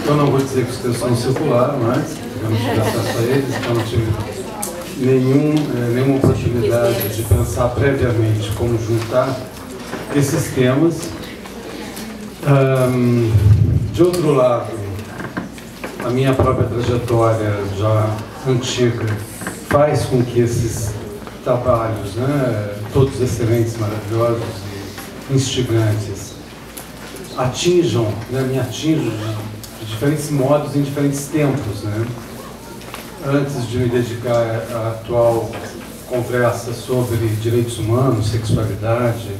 Então não vou dizer que os textos não circularam, mas eu não tive acesso a eles, então não tive nenhuma oportunidade de pensar previamente como juntar esses temas. De outro lado, a minha própria trajetória já antiga faz com que esses trabalhos, né, todos excelentes, maravilhosos e instigantes, atinjam, né, me atinjam de diferentes modos em diferentes tempos, né? Antes de me dedicar à atual conversa sobre direitos humanos, sexualidade,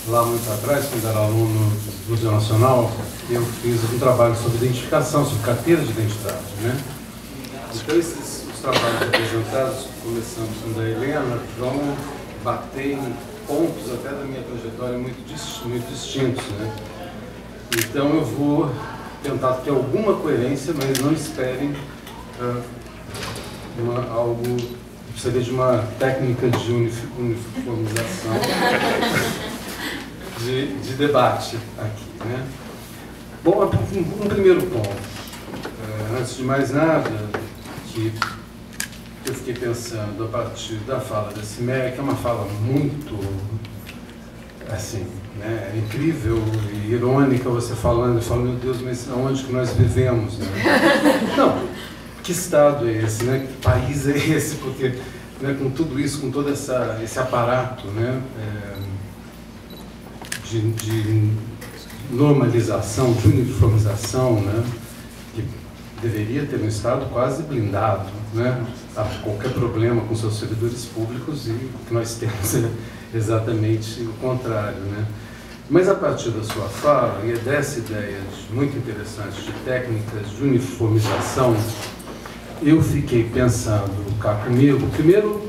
lá muito atrás, quando era aluno do Museu Nacional, eu fiz um trabalho sobre identificação, sobre carteira de identidade, né? Então, os trabalhos apresentados, começando com o da Helena, vão bater em pontos até da minha trajetória muito distintos, né? Então, eu vou tentar ter alguma coerência, mas não esperem algo, seria de uma técnica de uniformização de debate aqui, né? Bom, um primeiro ponto, antes de mais nada, que eu fiquei pensando a partir da fala da Ciméria, que é uma fala muito, assim, né, incrível e irônica, você falando, meu Deus, mas aonde que nós vivemos, né? Não, que estado é esse, né? Que país é esse? Porque, né, com tudo isso, com todo esse aparato, né, de normalização, de uniformização, né, que deveria ter um Estado quase blindado, né, a qualquer problema com seus servidores públicos, e o que nós temos é exatamente o contrário, né? Mas a partir da sua fala, e dessa ideia muito interessante de técnicas de uniformização, eu fiquei pensando cá comigo, primeiro,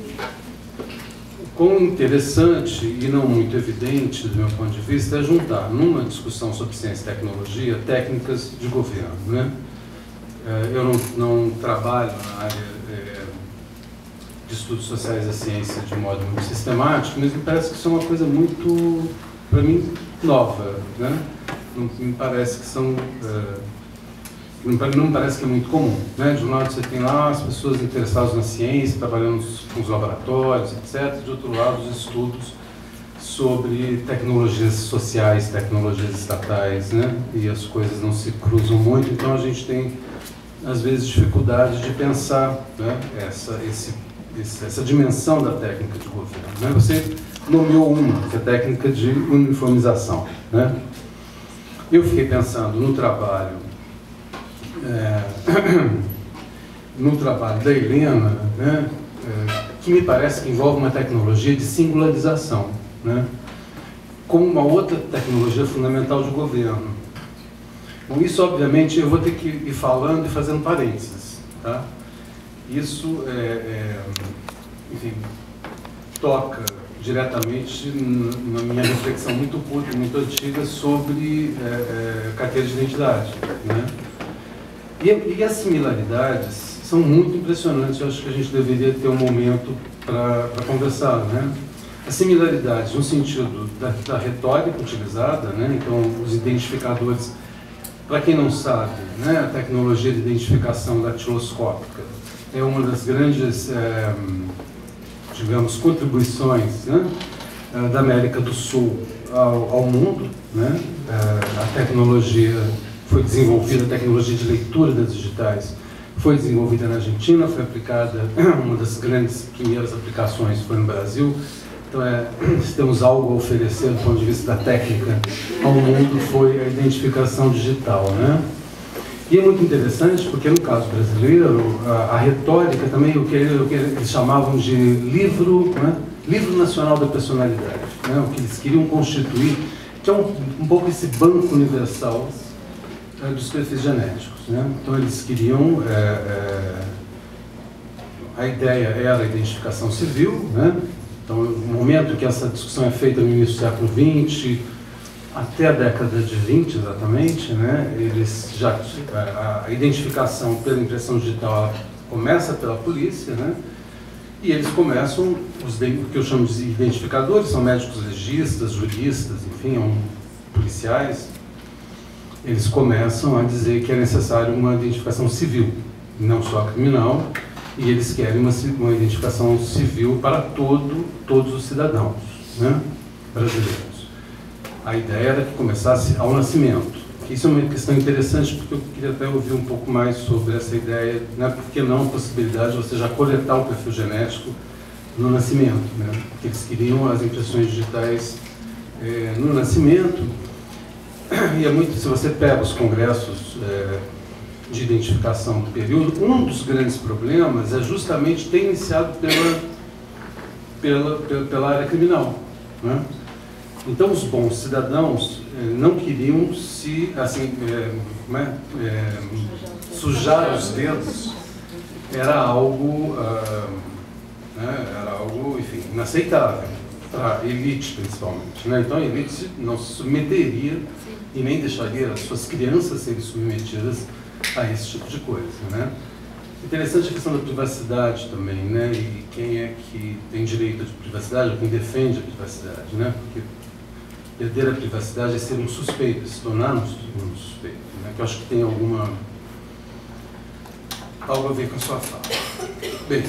quão interessante e não muito evidente, do meu ponto de vista, é juntar numa discussão sobre ciência e tecnologia técnicas de governo, né? Eu não trabalho na área de estudos sociais da ciência de modo muito sistemático, mas me parece que isso é uma coisa muito, para mim, nova, né? Não me parece que são... não me parece que é muito comum, né? De um lado você tem lá as pessoas interessadas na ciência, trabalhando com os laboratórios, etc. De outro lado, os estudos sobre tecnologias sociais, tecnologias estatais, né? E as coisas não se cruzam muito, então a gente tem, às vezes, dificuldade de pensar, né, essa dimensão da técnica de governo, né? Você nomeou uma, que é a técnica de uniformização, né? Eu fiquei pensando no trabalho da Helena, né, que me parece que envolve uma tecnologia de singularização, né, como uma outra tecnologia fundamental de governo. Bom, isso, obviamente, eu vou ter que ir falando e fazendo parênteses, tá? Isso, enfim, toca diretamente na minha reflexão muito curta, muito antiga sobre carteira de identidade, né? E as similaridades são muito impressionantes. Eu acho que a gente deveria ter um momento para conversar, né? As similaridades no sentido da retórica utilizada, né? Então, os identificadores, para quem não sabe, né, a tecnologia de identificação datiloscópica é uma das grandes, digamos, contribuições, né, da América do Sul ao mundo, né? A tecnologia foi desenvolvida, a tecnologia de leitura das digitais foi desenvolvida na Argentina, foi aplicada, uma das grandes primeiras aplicações foi no Brasil. Então, se temos algo a oferecer do ponto de vista da técnica ao mundo, foi a identificação digital, né? E é muito interessante porque, no caso brasileiro, a retórica também, o que eles chamavam de livro, né? Livro Nacional da Personalidade, né? O que eles queriam constituir, que é um pouco esse banco universal dos perfis genéticos, né? Então, eles queriam... a ideia era a identificação civil, né? Então, no momento que essa discussão é feita no início do século XX, até a década de 20, exatamente, né, eles já, a identificação pela impressão digital começa pela polícia, né, e eles começam, o que eu chamo de identificadores, são médicos legistas, juristas, enfim, policiais, eles começam a dizer que é necessário uma identificação civil, não só criminal, e eles querem uma identificação civil para todos os cidadãos, né, brasileiros. A ideia era que começasse ao nascimento. Isso é uma questão interessante, porque eu queria até ouvir um pouco mais sobre essa ideia, né, por que não a possibilidade de você já coletar o perfil genético no nascimento, né, porque eles queriam as impressões digitais no nascimento. E é muito, se você pega os congressos de identificação do período, um dos grandes problemas é justamente ter iniciado pela área criminal, né? Então, os bons cidadãos não queriam se, assim, sujar os dedos. Era algo, enfim, inaceitável para a elite, principalmente, né? Então, a elite não se submeteria e nem deixaria as suas crianças serem submetidas a esse tipo de coisa, né? Interessante a questão da privacidade também, né? E quem é que tem direito de privacidade, ou quem defende a privacidade, né? Porque perder a privacidade é ser um suspeito, se tornar um suspeito, né? Que eu acho que tem algo a ver com a sua fala. Bem,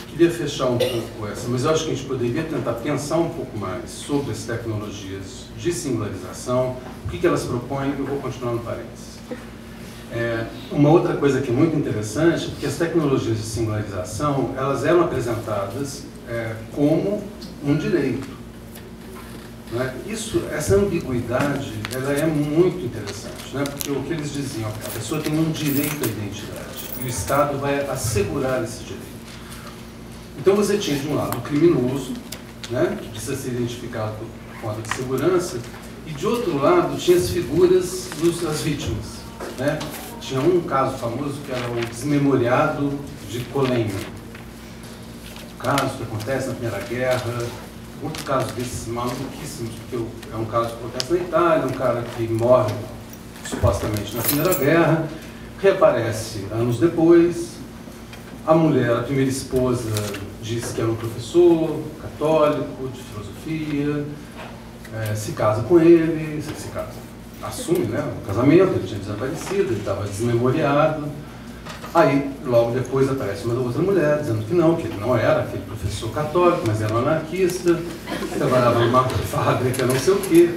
queria fechar um pouco essa, mas eu acho que a gente poderia tentar pensar um pouco mais sobre as tecnologias de singularização, o que elas propõem. Eu vou continuar no parênteses. Uma outra coisa que é muito interessante é que as tecnologias de singularização, elas eram apresentadas como um direito, né? Essa ambiguidade, ela é muito interessante, né? Porque o que eles diziam, a pessoa tem um direito à identidade e o Estado vai assegurar esse direito. Então você tinha de um lado o criminoso, né, que precisa ser identificado com a de segurança, e de outro lado tinha as figuras das vítimas, né? Tinha um caso famoso que era o desmemoriado de Colenha. Um caso que acontece na Primeira Guerra, outro caso desses maluquíssimos, porque é um caso que acontece na Itália, um cara que morre supostamente na Primeira Guerra, reaparece anos depois, a mulher, a primeira esposa, diz que era um professor católico de filosofia, se casa com ele, se casa, assume, né, o casamento, ele tinha desaparecido, ele estava desmemoriado. Aí, logo depois, aparece uma outra mulher, dizendo que ele não era aquele professor católico, mas era um anarquista, trabalhava numa fábrica, não sei o quê.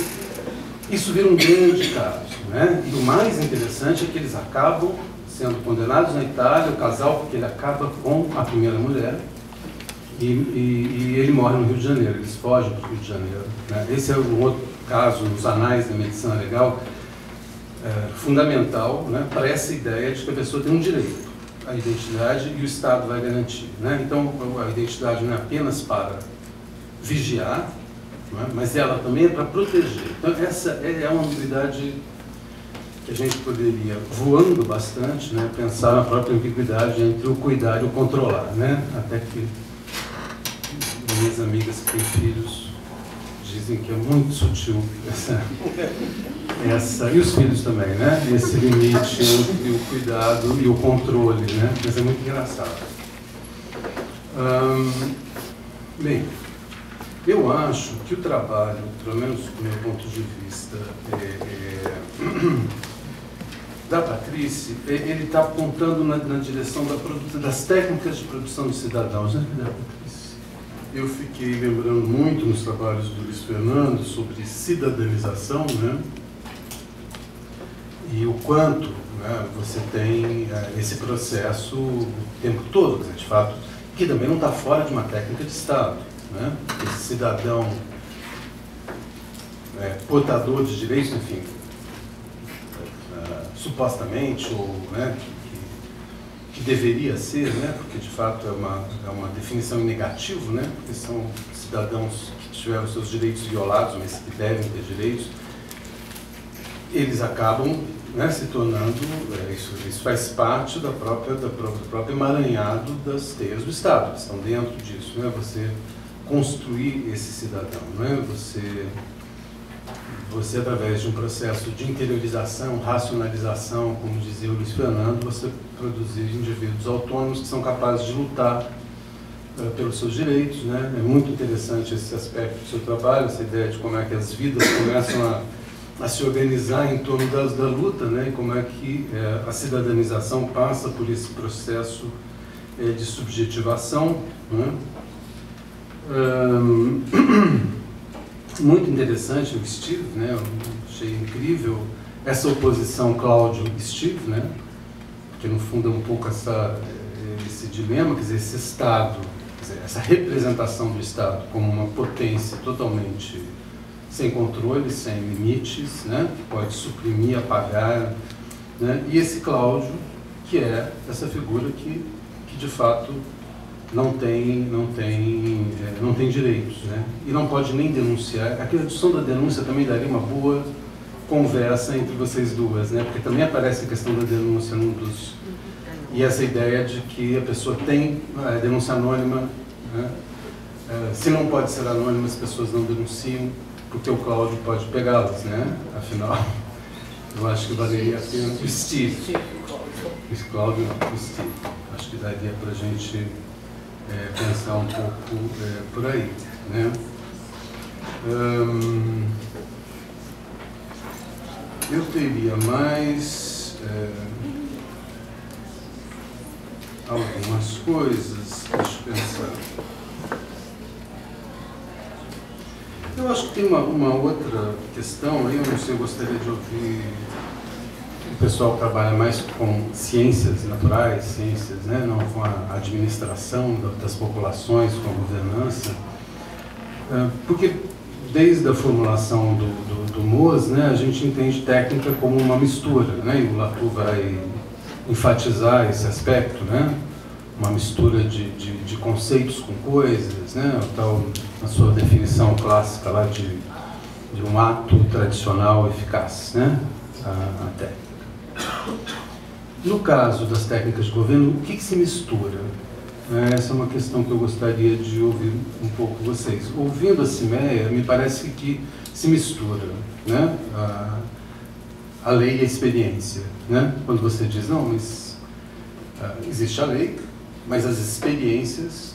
Isso vira um grande caso, né? E o mais interessante é que eles acabam sendo condenados na Itália, o casal, porque ele acaba com a primeira mulher, e ele morre no Rio de Janeiro, eles fogem para o Rio de Janeiro, né? Esse é um outro caso nos anais da medicina legal, fundamental, né, para essa ideia de que a pessoa tem um direito à identidade e o Estado vai garantir, né? Então, a identidade não é apenas para vigiar, né, mas ela também é para proteger. Então, essa é uma ambiguidade que a gente poderia, voando bastante, né, pensar na própria ambiguidade entre o cuidar e o controlar, né? Até que minhas amigas que têm filhos dizem que é muito sutil e os filhos também, né? Esse limite entre o cuidado e o controle, né? Mas é muito engraçado. Bem, eu acho que o trabalho, pelo menos do meu ponto de vista, da Patrícia, ele está apontando na direção das técnicas de produção de cidadãos, né, Patrícia? Eu fiquei lembrando muito nos trabalhos do Luiz Fernando sobre cidadanização, né? E o quanto, né, você tem esse processo o tempo todo, quer dizer, de fato, que também não está fora de uma técnica de Estado, né? Esse cidadão portador de direitos, enfim, supostamente, ou, né, que deveria ser, né, porque de fato é uma definição em negativo, né, porque são cidadãos que tiveram seus direitos violados, mas que devem ter direitos, eles acabam, né, se tornando, isso faz parte do próprio emaranhado das teias do Estado, que estão dentro disso, né, você construir esse cidadão, né, você, através de um processo de interiorização, racionalização, como dizia o Luiz Fernando, você produzir indivíduos autônomos que são capazes de lutar pelos seus direitos, né? É muito interessante esse aspecto do seu trabalho, essa ideia de como é que as vidas começam a se organizar em torno da luta, né, e como é que a cidadanização passa por esse processo de subjetivação, né. Muito interessante o Steve, né, eu achei incrível essa oposição Cláudio-Steve, né, que no fundo é um pouco esse dilema, quer dizer, esse Estado, quer dizer, essa representação do Estado como uma potência totalmente sem controle, sem limites, né, que pode suprimir, apagar, né, e esse Cláudio, que é essa figura que de fato não tem direitos, né, e não pode nem denunciar. A questão da denúncia também daria uma boa conversa entre vocês duas, né, porque também aparece a questão da denúncia num dos... E essa ideia de que a pessoa tem denúncia anônima, né, se não pode ser anônima, as pessoas não denunciam, porque o Cláudio pode pegá-las, né? Afinal, eu acho que valeria a pena o Steve. O Cláudio não, o Steve. Acho que daria para a gente pensar um pouco por aí, né? Eu teria mais algumas coisas, deixa eu pensar. Eu acho que tem uma outra questão aí, eu não sei, eu gostaria de ouvir o pessoal que trabalha mais com ciências naturais, ciências, né, não com a administração das populações, com a governança, porque desde a formulação do MOS, né, a gente entende técnica como uma mistura, né, e o Latour vai enfatizar esse aspecto, né, uma mistura de conceitos com coisas, né, tal, a sua definição clássica lá de um ato tradicional eficaz, né, a técnica. No caso das técnicas de governo, o que se mistura? Essa é uma questão que eu gostaria de ouvir um pouco vocês. Ouvindo a Cimeia, me parece que se mistura, né, a lei e a experiência, né? Quando você diz, não, mas existe a lei, mas as experiências,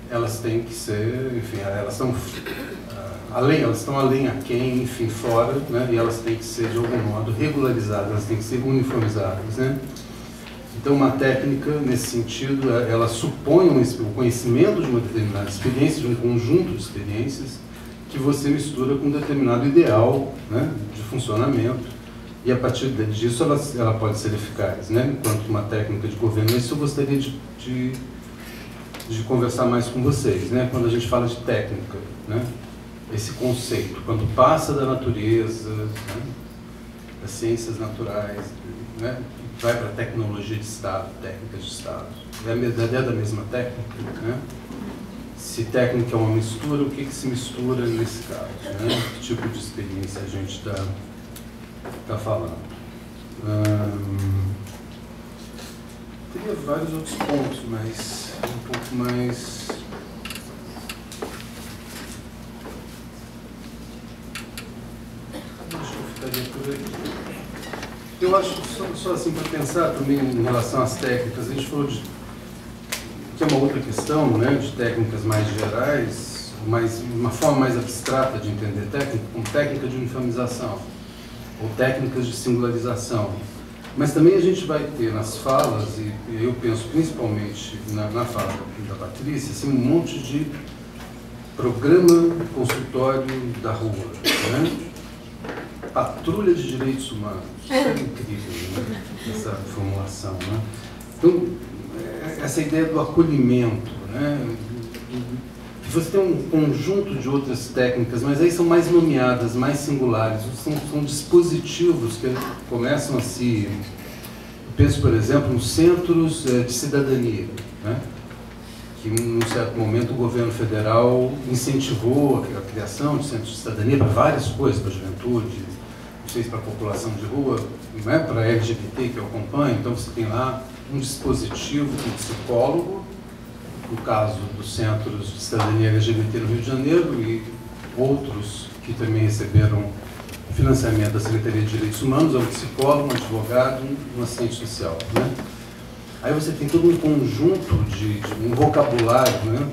elas têm que ser, enfim, elas estão além, elas estão além, aquém, enfim, fora, né? E elas têm que ser, de algum modo, regularizadas, elas têm que ser uniformizadas, né? Então, uma técnica, nesse sentido, ela supõe o conhecimento de uma determinada experiência, de um conjunto de experiências, que você mistura com um determinado ideal, né, de funcionamento, e a partir disso ela pode ser eficaz, né, enquanto uma técnica de governo. Isso eu gostaria de conversar mais com vocês, né, quando a gente fala de técnica, né, esse conceito, quando passa da natureza, né, das ciências naturais, né, vai para a tecnologia de Estado, técnicas de Estado, é da mesma técnica, né? Se técnica é uma mistura, o que se mistura nesse caso, né? Que tipo de experiência a gente está falando? Teria vários outros pontos, mas um pouco mais... Acho que eu ficaria por aí. Eu acho, só assim para pensar também em relação às técnicas, a gente falou que é uma outra questão, né, de técnicas mais gerais, uma forma mais abstrata de entender técnica, como técnica de uniformização, ou técnicas de singularização. Mas também a gente vai ter nas falas, e eu penso principalmente na fala da Patrícia, assim, um monte de programa consultório da rua, né? Patrulha de direitos humanos. Isso é incrível, né? Essa formulação, né? Então, essa ideia do acolhimento, né? Você tem um conjunto de outras técnicas, mas aí são mais nomeadas, mais singulares, são dispositivos que começam a se... Eu penso, por exemplo, nos centros de cidadania, né? Que, num certo momento, o governo federal incentivou a criação de centros de cidadania para várias coisas, para a juventude, não sei se para a população de rua, né? Para a LGBT que eu acompanho. Então, você tem lá um dispositivo com psicólogo, no caso dos centros de cidadania LGBT no Rio de Janeiro, e outros que também receberam financiamento da Secretaria de Direitos Humanos, é um psicólogo, um advogado, um assistente social, né? Aí você tem todo um conjunto um vocabulário, né?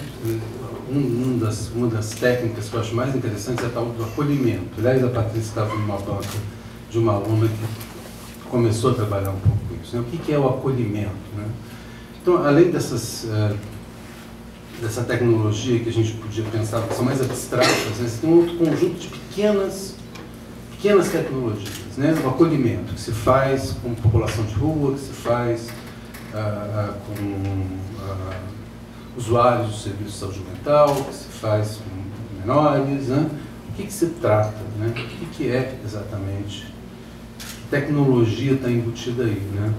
uma das técnicas que eu acho mais interessantes é a tal do acolhimento. Aliás, a Patrícia estava numa banca de uma aluna que começou a trabalhar um pouco com isso, né? O que é o acolhimento, né? Então, além dessa tecnologia que a gente podia pensar que são mais abstratas, né? Você tem um outro conjunto de pequenas tecnologias, né? O acolhimento que se faz com população de rua, que se faz com usuários do serviço de saúde mental, que se faz com menores, né? O que se trata, né? O que é exatamente? Que tecnologia está embutida aí, né?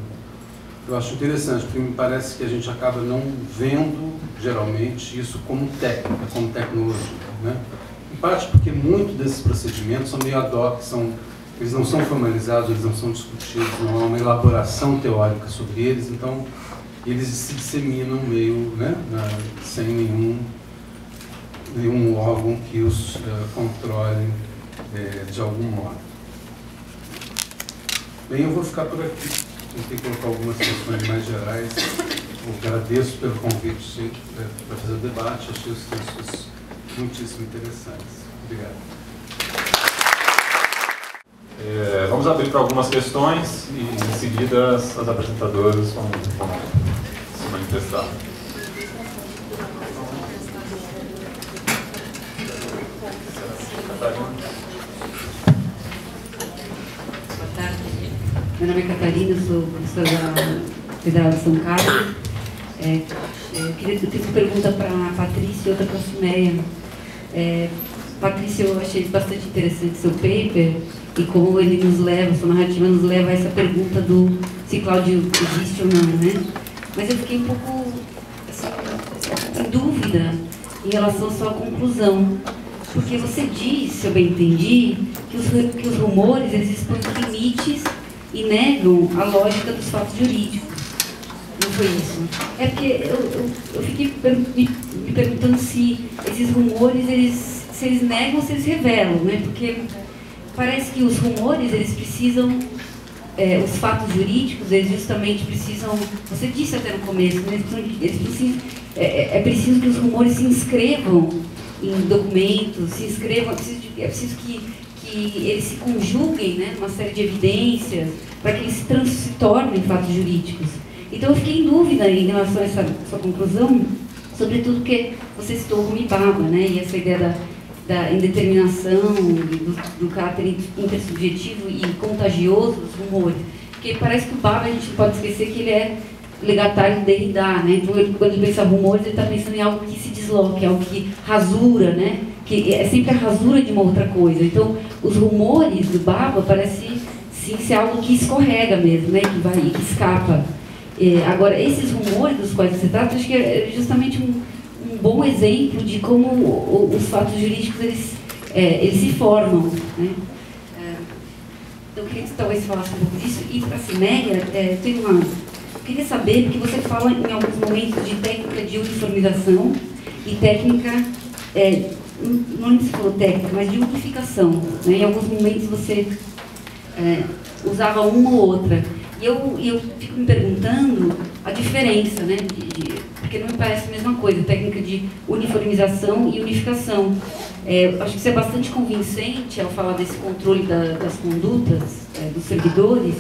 Eu acho interessante, porque me parece que a gente acaba não vendo, geralmente, isso como técnica, como tecnologia, né? Em parte porque muitos desses procedimentos são meio ad hoc, eles não são formalizados, eles não são discutidos, não há uma elaboração teórica sobre eles, então eles se disseminam meio, né, sem nenhum órgão que os controle de algum modo. Bem, eu vou ficar por aqui. Tentei colocar algumas questões mais gerais. Eu agradeço pelo convite para fazer o debate. Achei os textos muitíssimo interessantes. Obrigado. Vamos abrir para algumas questões e, em seguida, as apresentadoras vão se manifestar. Boa tarde. Meu nome é Catarina, eu sou professora da Federal de São Carlos. Eu tenho uma pergunta para a Patrícia e outra para a Cimeia. Patrícia, eu achei bastante interessante seu paper e como ele nos leva, sua narrativa nos leva a essa pergunta do se Cláudio existe ou não, né? Mas eu fiquei um pouco assim, em dúvida em relação à sua conclusão. Porque você diz, se eu bem entendi, que os rumores eles expõem limites e negam a lógica dos fatos jurídicos. Não foi isso? É porque eu fiquei me perguntando se esses rumores, se eles negam ou se eles revelam, né? Porque parece que os rumores, eles precisam, os fatos jurídicos, eles justamente precisam, você disse até no começo, né? Eles precisam, é preciso que os rumores se inscrevam em documentos, é preciso que eles se conjuguem, né, uma série de evidências para que eles se tornem fatos jurídicos. Então eu fiquei em dúvida em relação a essa sua conclusão, sobretudo porque você citou o Rumibaba, né, e essa ideia da indeterminação, do caráter intersubjetivo e contagioso dos rumores. Porque parece que o Baba, a gente não pode esquecer que ele é legatário do Derrida, né? Então, quando ele pensa rumores, ele está pensando em algo que se desloque, algo que rasura, né? Que é sempre a rasura de uma outra coisa. Então, os rumores do Baba parecem sim ser algo que escorrega mesmo, né? Que escapa. Agora, esses rumores dos quais você trata, acho que é justamente um bom exemplo de como os fatos jurídicos eles se formam, né? Então, eu queria que você talvez falasse um pouco disso. E para a Cimeia, eu queria saber, porque você fala em alguns momentos de técnica de uniformização e técnica, não se falou técnica, mas de unificação, né? Em alguns momentos você usava uma ou outra. E eu fico me perguntando a diferença, né? Porque não me parece a mesma coisa, técnica de uniformização e unificação. Acho que você é bastante convincente ao falar desse controle das condutas dos servidores,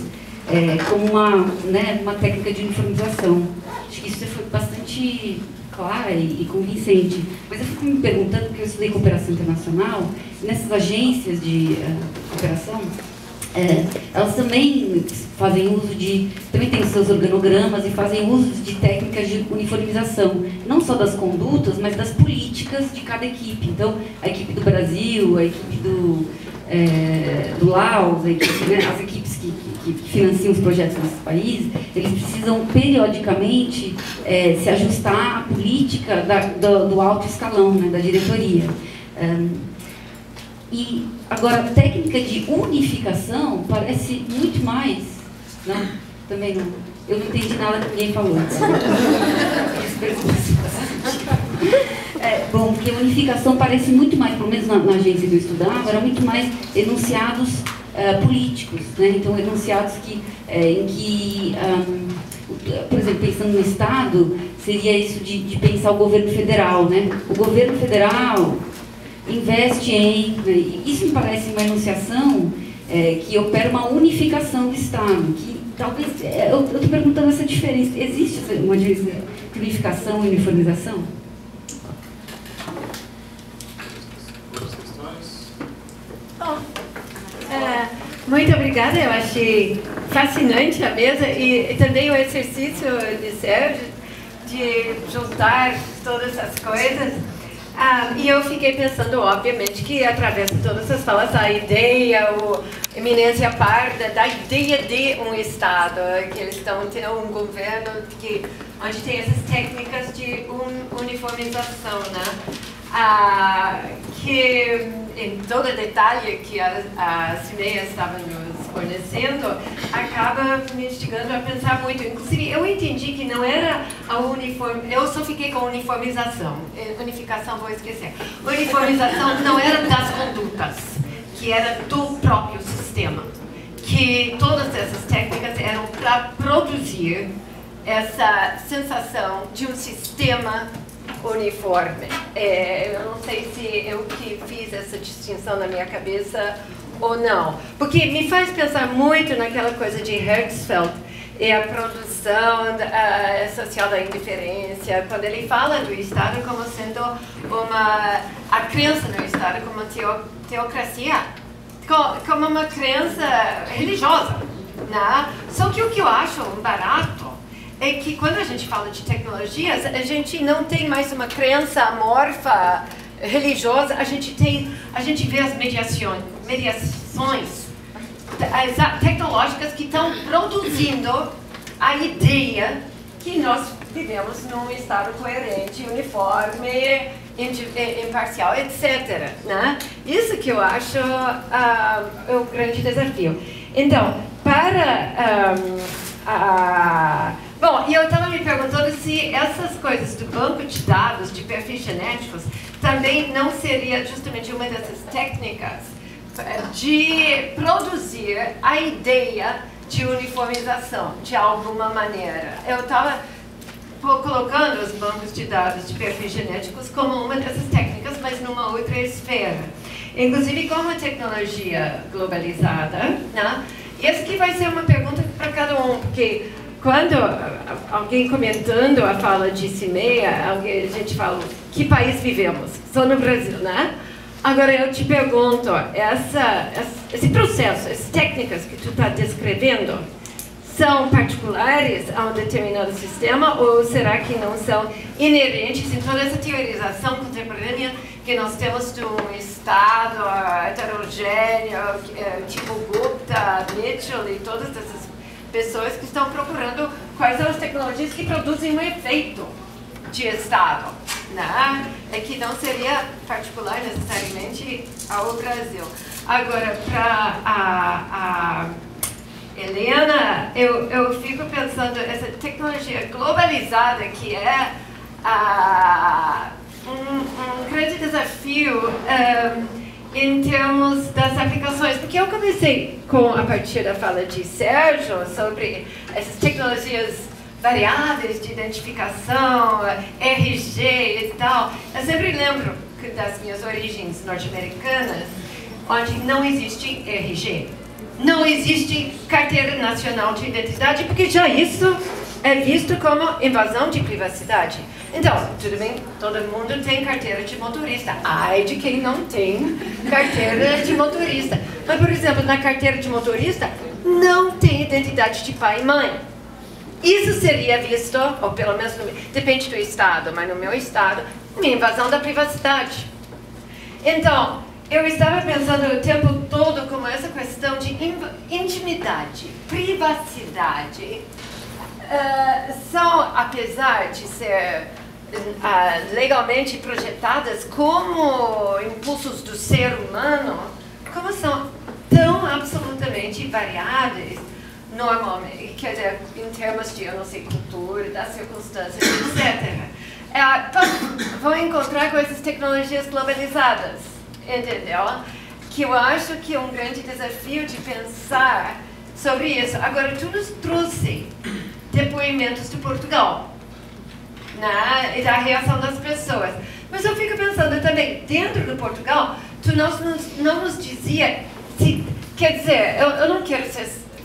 como uma técnica de uniformização. Acho que isso foi bastante clara e convincente. Mas eu fico me perguntando, porque eu estudei cooperação internacional, e nessas agências de cooperação, elas também fazem uso também tem seus organogramas e fazem uso de técnicas de uniformização, não só das condutas, mas das políticas de cada equipe. Então, a equipe do Brasil, a equipe do Laos, as equipes que financiam os projetos nesses países, eles precisam periodicamente se ajustar à política do alto escalão, né, da diretoria. E agora, a técnica de unificação parece muito mais... Não, também não. Eu não entendi nada que ninguém falou. Bom, porque a unificação parece muito mais, pelo menos na agência que eu estudava, era muito mais enunciados políticos, né? Então, enunciados em que por exemplo, pensando no Estado, seria isso de pensar o governo federal, né? O governo federal investe em... Isso me parece uma enunciação que opera uma unificação do Estado, que talvez... Eu estou perguntando essa diferença. Existe uma unificação e uniformização? Bom, muito obrigada, eu achei fascinante a mesa e também o exercício de Sérgio de juntar todas essas coisas. E eu fiquei pensando, obviamente, que através de todas essas falas, a ideia, a eminência parda da ideia de um Estado, que eles estão tendo um governo onde tem essas técnicas de uniformização, né? Que em todo detalhe que a CIMEIA estava nos fornecendo, acaba me instigando a pensar muito. Inclusive, eu entendi que não era a eu só fiquei com uniformização. Unificação, vou esquecer. Uniformização não era das condutas, que era do próprio sistema. Que todas essas técnicas eram para produzir essa sensação de um sistema uniforme. Eu não sei se eu que fiz essa distinção na minha cabeça ou não. Porque me faz pensar muito naquela coisa de Hertzfeld e a produção social da indiferença, quando ele fala do Estado como sendo a crença no Estado como uma teocracia, como uma crença religiosa, né? Só que o que eu acho barato é que quando a gente fala de tecnologias, a gente não tem mais uma crença amorfa religiosa, a gente vê as mediações tecnológicas que estão produzindo a ideia que nós vivemos num Estado coerente, uniforme, imparcial, etc. Né? Isso que eu acho o grande desafio. Então, bom, e eu estava me perguntando se essas coisas do banco de dados, de perfis genéticos, também não seria justamente uma dessas técnicas de produzir a ideia de uniformização, de alguma maneira. Eu estava colocando os bancos de dados de perfis genéticos como uma dessas técnicas, mas numa outra esfera. Inclusive com uma tecnologia globalizada, né? E essa aqui vai ser uma pergunta para cada um, porque quando alguém comentando a fala de CIMEIA, a gente fala, que país vivemos? Só no Brasil, né? Agora eu te pergunto, esse processo, essas técnicas que tu está descrevendo, são particulares a um determinado sistema ou será que não são inerentes em toda essa teorização contemporânea que nós temos de um Estado heterogêneo, tipo Gupta, Mitchell e todas essas pessoas que estão procurando quais são as tecnologias que produzem um efeito de Estado, né? É que não seria particular necessariamente ao Brasil. Agora, para a Helena, eu fico pensando, essa tecnologia globalizada que é um grande desafio em termos das aplicações, porque eu comecei a partir da fala de Sérgio sobre essas tecnologias variáveis de identificação, RG e tal. Eu sempre lembro das minhas origens norte-americanas, onde não existe RG. Não existe carteira nacional de identidade, porque já isso é visto como invasão de privacidade. Então, tudo bem, todo mundo tem carteira de motorista. Ai de quem não tem carteira de motorista. Mas, por exemplo, na carteira de motorista, não tem identidade de pai e mãe. Isso seria visto, ou pelo menos, depende do estado, mas no meu estado, uma invasão da privacidade. Então, eu estava pensando o tempo todo como essa questão de intimidade, privacidade, são, apesar de ser legalmente projetadas como impulsos do ser humano, como são tão absolutamente variáveis, normalmente, quer dizer, em termos de, eu não sei, cultura, das circunstâncias, etc. Vão encontrar com essas tecnologias globalizadas, entendeu? Que eu acho que é um grande desafio de pensar sobre isso. Agora, tu nos trouxe depoimentos de Portugal, né? E da reação das pessoas. Mas eu fico pensando também, dentro de Portugal, tu não nos dizia, quer dizer, eu não quero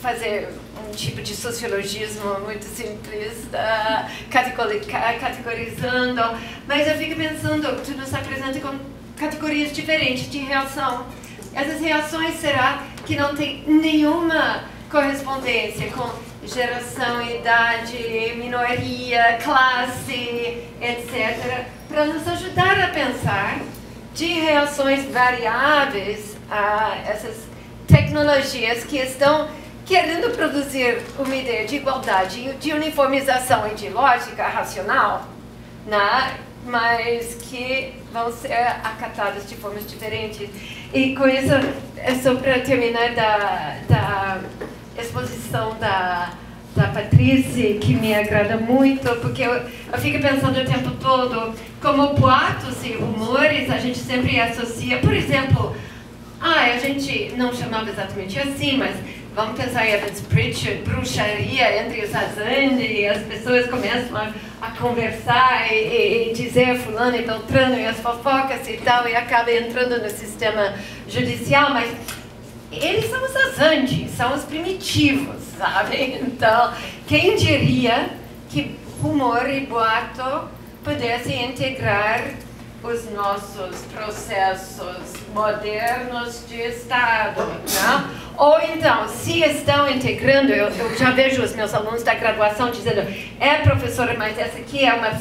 fazer um tipo de sociologismo muito simplista, categorizando, mas eu fico pensando, tu nos apresenta com categorias diferentes de reação. Essas reações, será que não tem nenhuma correspondência com geração, idade, minoria, classe, etc., para nos ajudar a pensar de reações variáveis a essas tecnologias que estão querendo produzir uma ideia de igualdade, de uniformização ideológica, racional, né? Mas que vão ser acatadas de formas diferentes. E com isso, é só para terminar da exposição da Patrícia, que me agrada muito, porque eu fico pensando o tempo todo, como boatos e rumores, a gente sempre associa, por exemplo, a gente não chamava exatamente assim, mas vamos pensar em Evans Pritchard, bruxaria entre os Azande, e as pessoas começam a conversar e dizer fulano e beltrano e as fofocas e tal, e acaba entrando no sistema judicial, mas eles são os Azande, são os primitivos, sabe? Então, quem diria que rumor e boato pudessem integrar os nossos processos modernos de Estado, né? Ou então, se estão integrando, eu já vejo os meus alunos da graduação dizendo, professora, mas essa aqui é uma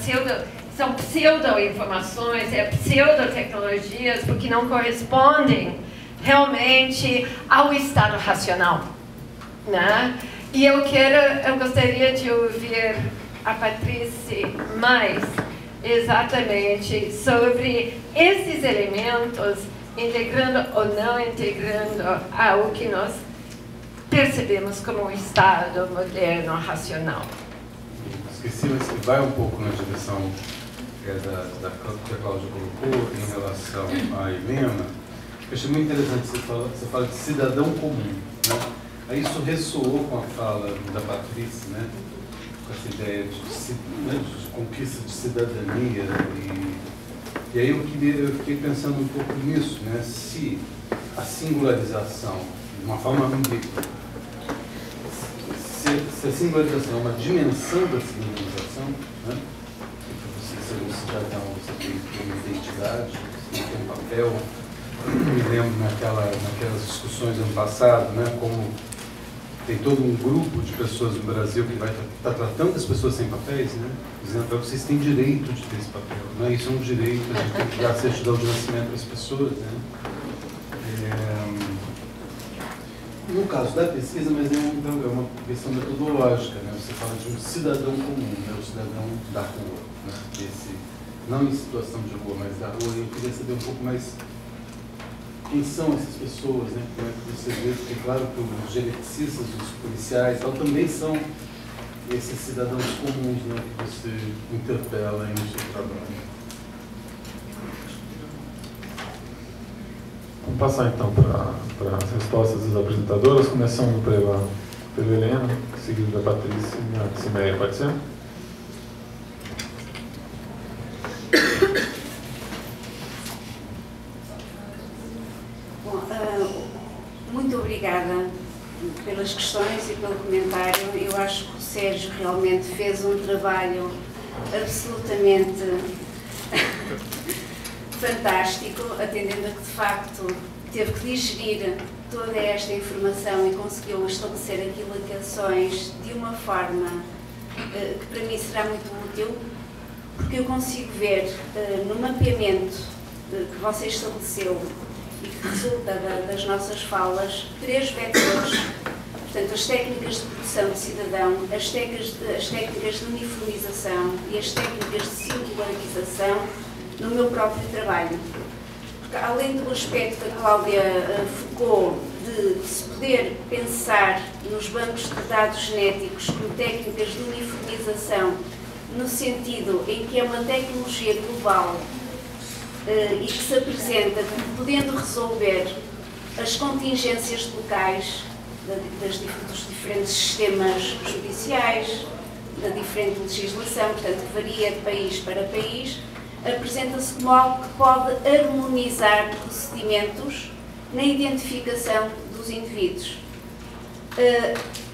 são pseudo-informações, pseudo-tecnologias, porque não correspondem realmente ao estado racional, né? E eu gostaria de ouvir a Patrícia mais exatamente sobre esses elementos, integrando ou não integrando ao que nós percebemos como um estado moderno, racional. Esqueci, mas que vai um pouco na direção que a Cláudia colocou em relação à Helena. Eu achei muito interessante você fala de cidadão comum, né? Aí isso ressoou com a fala da Patrícia, né? Com essa ideia de conquista de cidadania. E aí eu fiquei pensando um pouco nisso, né? Se a singularização, de uma forma ambígua, se a singularização é uma dimensão da civilização, né? Você ser um cidadão, você tem uma identidade, você tem um papel. Me lembro naquelas discussões ano passado, né, como tem todo um grupo de pessoas no Brasil que vai estar tratando as pessoas sem papéis, né, dizendo que vocês têm direito de ter esse papel, né, isso é um direito, a gente tem que dar certidão de nascimento para as pessoas, né. No caso da pesquisa, mas é uma questão metodológica, né, você fala de um cidadão comum, né, o cidadão da rua, né, não em situação de rua, mas da rua. Eu queria saber um pouco mais quem são essas pessoas, né? Como é que você vê? Porque claro que os geneticistas, os policiais, tal, também são esses cidadãos comuns, né, que você interpela aí no seu trabalho. Vamos passar então para as respostas das apresentadoras, começando pela Helena, seguida da Patrícia e a Cimeia, pode ser? Muito obrigada pelas questões e pelo comentário. Eu acho que o Sérgio realmente fez um trabalho absolutamente fantástico, atendendo a que de facto teve que digerir toda esta informação e conseguiu estabelecer aquilo ações de uma forma que para mim será muito útil, porque eu consigo ver no mapeamento que você estabeleceu e que resulta das nossas falas, 3 vetores. Portanto, as técnicas de produção de cidadão, as técnicas de uniformização e as técnicas de singularização no meu próprio trabalho. Porque, além do aspecto que a Cláudia focou de se poder pensar nos bancos de dados genéticos como técnicas de uniformização, no sentido em que é uma tecnologia global e que se apresenta podendo resolver as contingências locais dos diferentes sistemas judiciais, da diferente legislação, portanto, que varia de país para país, apresenta-se como algo que pode harmonizar procedimentos na identificação dos indivíduos.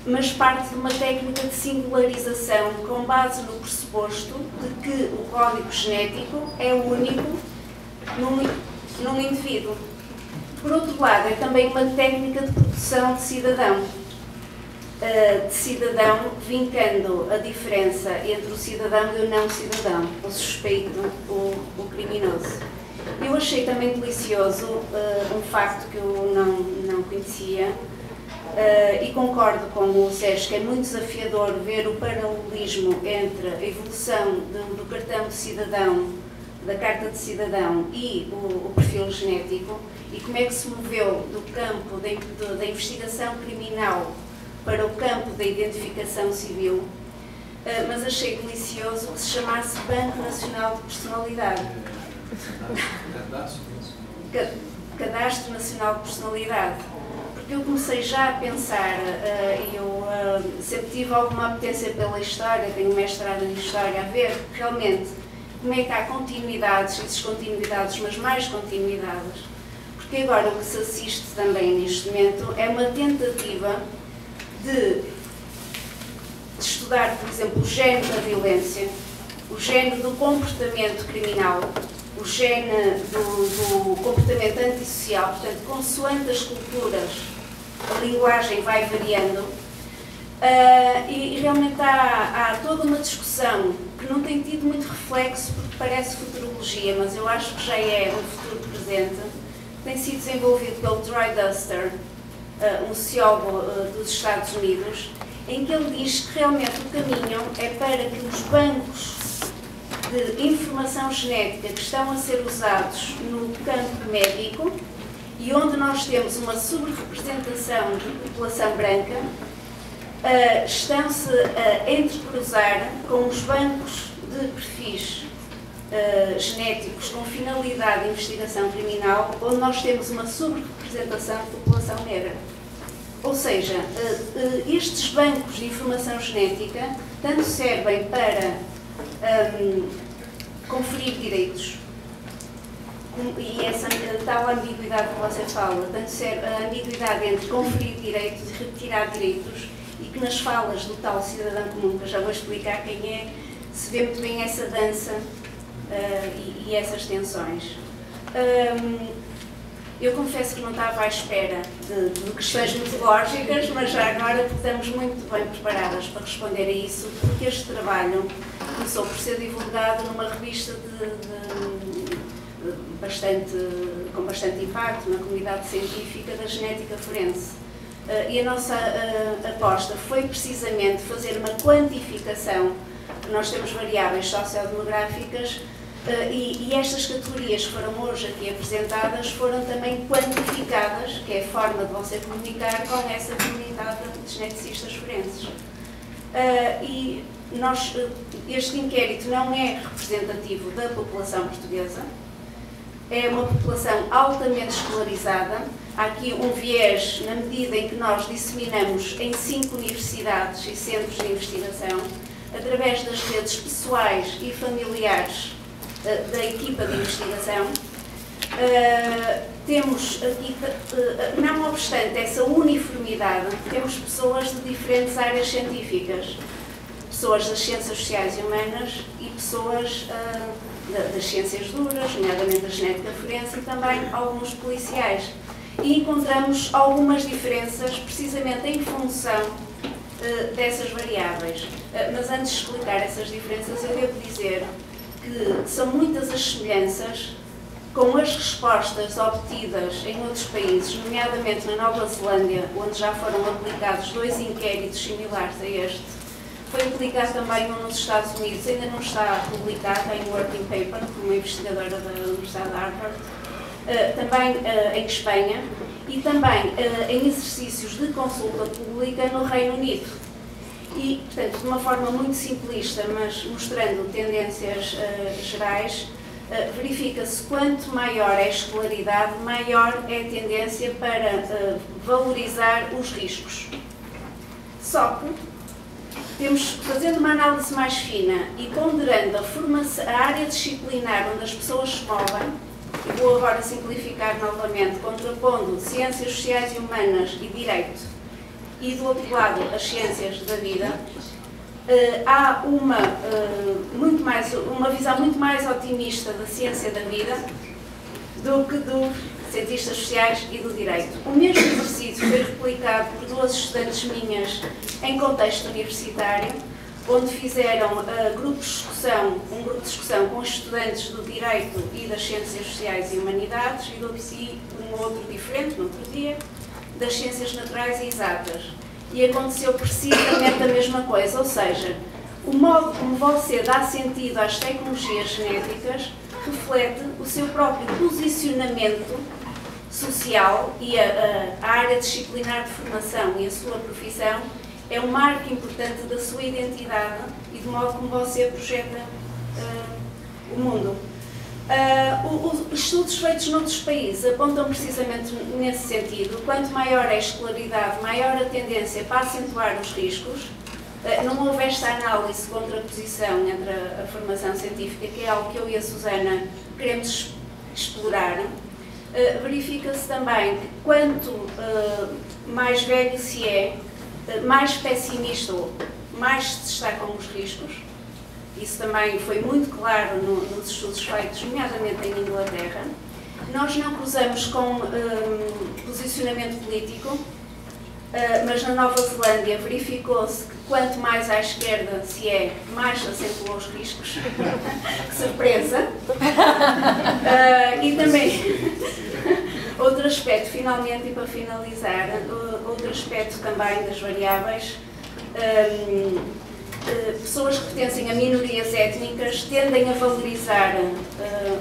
Mas parte de uma técnica de singularização com base no pressuposto de que o código genético é único num indivíduo. Por outro lado, é também uma técnica de produção de cidadão, vincando a diferença entre o cidadão e o não cidadão, o suspeito, o criminoso. Eu achei também delicioso um facto que eu não conhecia, e concordo com o Sérgio que é muito desafiador ver o paralelismo entre a evolução do cartão de cidadão, da carta de cidadão e o perfil genético, e como é que se moveu do campo da investigação criminal para o campo da identificação civil, mas achei delicioso que se chamasse Banco Nacional de Personalidade. Cadastro Nacional de Personalidade. Porque eu comecei já a pensar, eu sempre tive alguma apetência pela história, tenho mestrado em História, a ver realmente como é que há continuidades e descontinuidades, mas mais continuidades. Porque agora o que se assiste também neste momento é uma tentativa de estudar, por exemplo, o gene da violência, o gene do comportamento criminal, o gene do comportamento antissocial, portanto, consoante as culturas, a linguagem vai variando, e realmente há toda uma discussão que não tem tido muito reflexo, porque parece futurologia, mas eu acho que já é um futuro presente, tem sido desenvolvido pelo Troy Duster, um sociólogo dos Estados Unidos, em que ele diz que realmente o caminho é para que os bancos de informação genética que estão a ser usados no campo médico e onde nós temos uma sobre-representação de população branca, estão-se a entrecruzar com os bancos de perfis genéticos com finalidade de investigação criminal, onde nós temos uma sobre-representação de população negra. Ou seja, estes bancos de informação genética tanto servem para conferir direitos, e essa tal ambiguidade que você fala, tanto serve a ambiguidade entre conferir direitos e retirar direitos, e que nas falas do tal cidadão comum, que eu já vou explicar quem é, se vê muito bem essa dança e essas tensões. Eu confesso que não estava à espera de questões metodológicas, mas já agora estamos muito bem preparadas para responder a isso, porque este trabalho começou por ser divulgado numa revista com bastante impacto na comunidade científica da genética forense. E a nossa aposta foi precisamente fazer uma quantificação, porque nós temos variáveis sociodemográficas, e estas categorias que foram hoje aqui apresentadas foram também quantificadas, que é a forma de você comunicar com essa comunidade de geneticistas forenses. E este inquérito não é representativo da população portuguesa, é uma população altamente escolarizada. Há aqui um viés na medida em que nós disseminamos em 5 universidades e centros de investigação, através das redes pessoais e familiares da equipa de investigação. Temos aqui, não obstante essa uniformidade, temos pessoas de diferentes áreas científicas, pessoas das ciências sociais e humanas e pessoas das ciências duras, nomeadamente da genética forense, e também alguns policiais. E encontramos algumas diferenças precisamente em função dessas variáveis. Mas antes de explicar essas diferenças, eu devo dizer que são muitas as semelhanças com as respostas obtidas em outros países, nomeadamente na Nova Zelândia, onde já foram aplicados 2 inquéritos similares a este. Foi aplicado também um nos Estados Unidos, ainda não está publicado, em working paper, por uma investigadora da Universidade de Harvard, também em Espanha, e também em exercícios de consulta pública no Reino Unido. E, portanto, de uma forma muito simplista, mas mostrando tendências gerais, verifica-se quanto maior é a escolaridade, maior é a tendência para valorizar os riscos. Só que fazendo uma análise mais fina e ponderando a área disciplinar onde as pessoas se movem, e vou agora simplificar novamente, contrapondo ciências sociais e humanas e direito, e do outro lado as ciências da vida, há uma visão muito mais otimista da ciência da vida do que dos cientistas sociais e do direito. O mesmo exercício foi replicado por duas estudantes minhas em contexto universitário, onde fizeram um grupo de discussão com estudantes do direito e das ciências sociais e humanidades e um outro diferente, no outro dia, das ciências naturais e exatas. E aconteceu precisamente a mesma coisa, ou seja, o modo como você dá sentido às tecnologias genéticas reflete o seu próprio posicionamento social e a área disciplinar de formação e a sua profissão é um marco importante da sua identidade e do modo como você projeta o mundo. Os estudos feitos noutros países apontam precisamente nesse sentido. Quanto maior é a escolaridade, maior a tendência para acentuar os riscos. Não houve esta análise contraposição entre a formação científica, que é algo que eu e a Susana queremos explorar. Verifica-se também que quanto mais velho se é, mais pessimista ou mais se destacam os riscos. Isso também foi muito claro nos estudos feitos, nomeadamente em Inglaterra. Nós não cruzamos com posicionamento político, mas na Nova Zelândia verificou-se que quanto mais à esquerda se é, mais se acentuam os riscos. Que surpresa! E também, outro aspecto, finalmente, e para finalizar, outro aspecto também das variáveis, pessoas que pertencem a minorias étnicas tendem a valorizar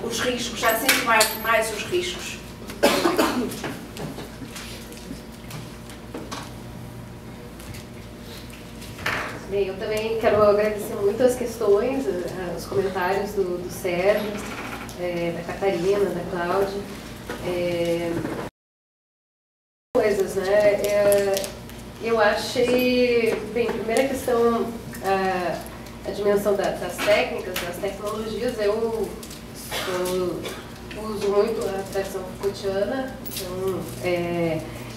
os riscos, a acentuar mais os riscos. Bem, eu também quero agradecer muito as questões, os comentários do Sérgio, da Catarina, da Cláudia. Coisas, né? Eu achei, bem, primeira questão, a dimensão das técnicas, das tecnologias. Eu uso muito a tradição Foucaultiana, então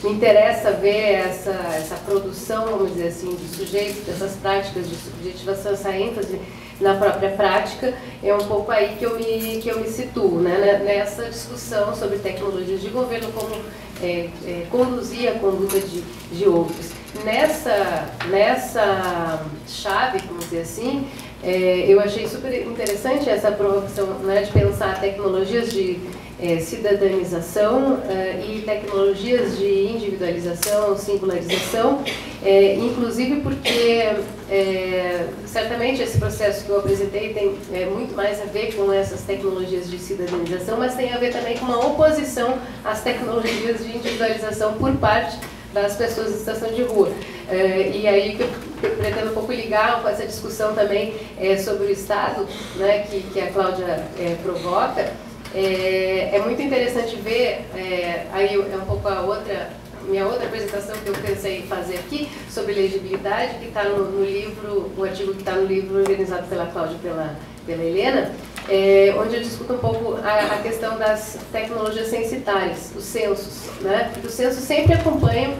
me interessa ver essa produção, vamos dizer assim, de sujeitos, dessas práticas de subjetivação, essa ênfase na própria prática. É um pouco aí que eu me situo, né, nessa discussão sobre tecnologias de governo, como conduzir a conduta de outros. Nessa chave, vamos dizer assim, eu achei super interessante essa provocação, né, de pensar tecnologias de cidadanização e tecnologias de individualização, singularização, inclusive porque certamente esse processo que eu apresentei tem muito mais a ver com essas tecnologias de cidadanização, mas tem a ver também com uma oposição às tecnologias de individualização por parte das pessoas em situação de rua. E aí que eu pretendo um pouco ligar com essa discussão também sobre o Estado, né, que a Cláudia provoca. É muito interessante ver, aí é um pouco minha outra apresentação que eu pensei em fazer aqui, sobre legibilidade, que está no livro, o artigo que está no livro organizado pela Cláudia e pela Helena, onde eu discuto um pouco a questão das tecnologias censitárias, os censos, né? Porque os censos sempre acompanham,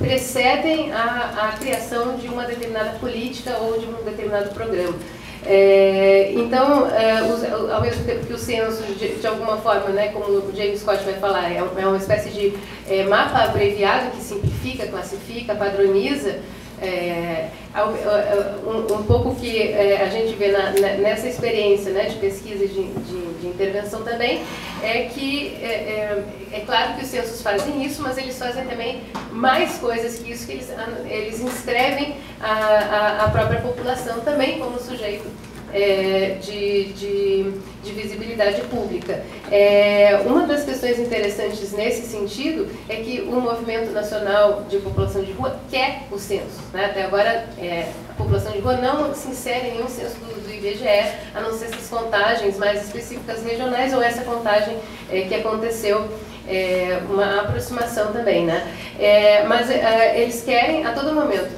precedem a criação de uma determinada política ou de um determinado programa. Então, ao mesmo tempo que o censo, de alguma forma, né, como o James Scott vai falar, é uma espécie de mapa abreviado que simplifica, classifica, padroniza, um pouco que a gente vê nessa experiência, né, de pesquisa e de intervenção também, é que é claro que os censos fazem isso, mas eles fazem também mais coisas que isso, que eles inscrevem a própria população também como sujeito de visibilidade pública. Uma das questões interessantes nesse sentido é que o Movimento Nacional de População de Rua quer o censo, né? Até agora, a população de rua não se insere em nenhum censo do IBGE, a não ser essas contagens mais específicas regionais ou essa contagem que aconteceu, uma aproximação também, né? Mas eles querem a todo momento.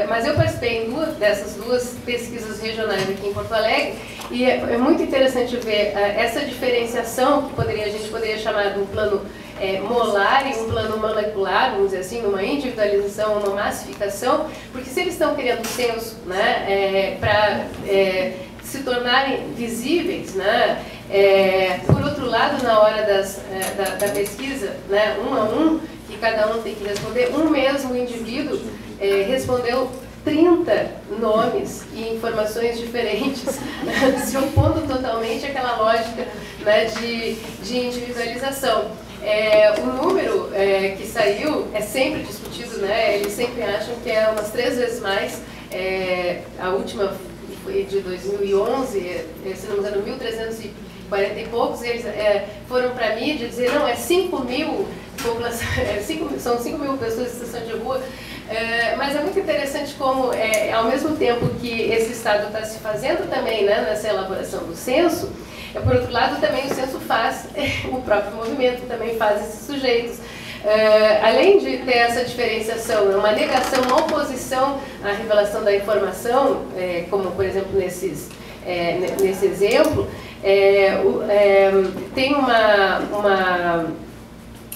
Mas eu participei dessas duas pesquisas regionais aqui em Porto Alegre e é muito interessante ver essa diferenciação que a gente poderia chamar de um plano molar e um plano molecular, vamos dizer assim, uma individualização, uma massificação, porque se eles estão criando censo, né, para se tornarem visíveis, né, por outro lado, na hora da pesquisa, né, 1 a 1, que cada um tem que responder, um mesmo indivíduo respondeu 30 nomes e informações diferentes, né, se opondo totalmente àquela lógica, né, de individualização. O número que saiu é sempre discutido, né, eles sempre acham que é umas 3 vezes mais, a última foi de 2011, se não me engano, 1.340 e poucos, eles foram para a mídia dizer, não, é 5 mil, são 5 mil pessoas em situação de rua, mas é muito interessante como, ao mesmo tempo que esse Estado está se fazendo também, né, nessa elaboração do censo, por outro lado, também o censo faz, o próprio movimento também faz esses sujeitos. Além de ter essa diferenciação, uma negação, uma oposição à revelação da informação, como, por exemplo, nesse exemplo, tem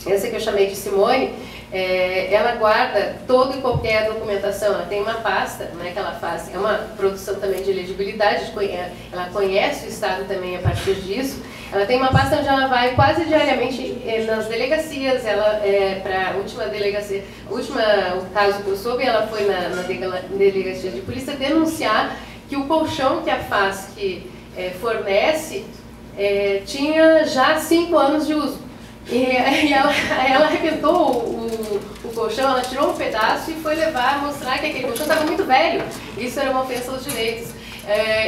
essa que eu chamei de Simone, ela guarda toda e qualquer documentação, ela tem uma pasta, né, que ela faz, é uma produção também de elegibilidade, ela conhece o Estado também a partir disso, ela tem uma pasta onde ela vai quase diariamente nas delegacias, para a última delegacia, o caso que eu soube, ela foi na delegacia de polícia denunciar que o colchão que a FASC fornece tinha já 5 anos de uso. E ela arrebentou o colchão, ela tirou um pedaço e foi mostrar que aquele colchão estava muito velho. Isso era uma ofensa aos direitos.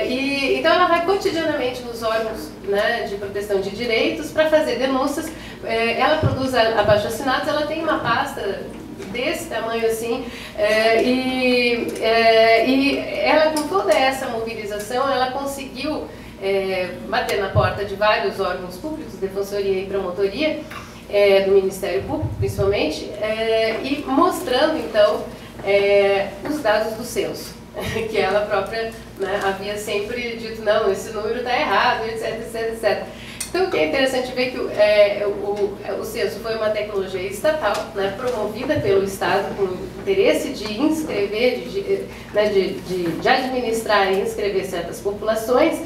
Então ela vai cotidianamente nos órgãos, né, de proteção de direitos para fazer denúncias. Ela produz abaixo-assinados, ela tem uma pasta desse tamanho assim, e ela, com toda essa mobilização, ela conseguiu bater na porta de vários órgãos públicos, defensoria e promotoria, do Ministério Público principalmente, e mostrando então os dados do censo, que ela própria, né, havia sempre dito, não, esse número está errado, etc, etc, etc. Então, o que é interessante ver que o censo foi uma tecnologia estatal, né, promovida pelo Estado com interesse de inscrever, de administrar e inscrever certas populações,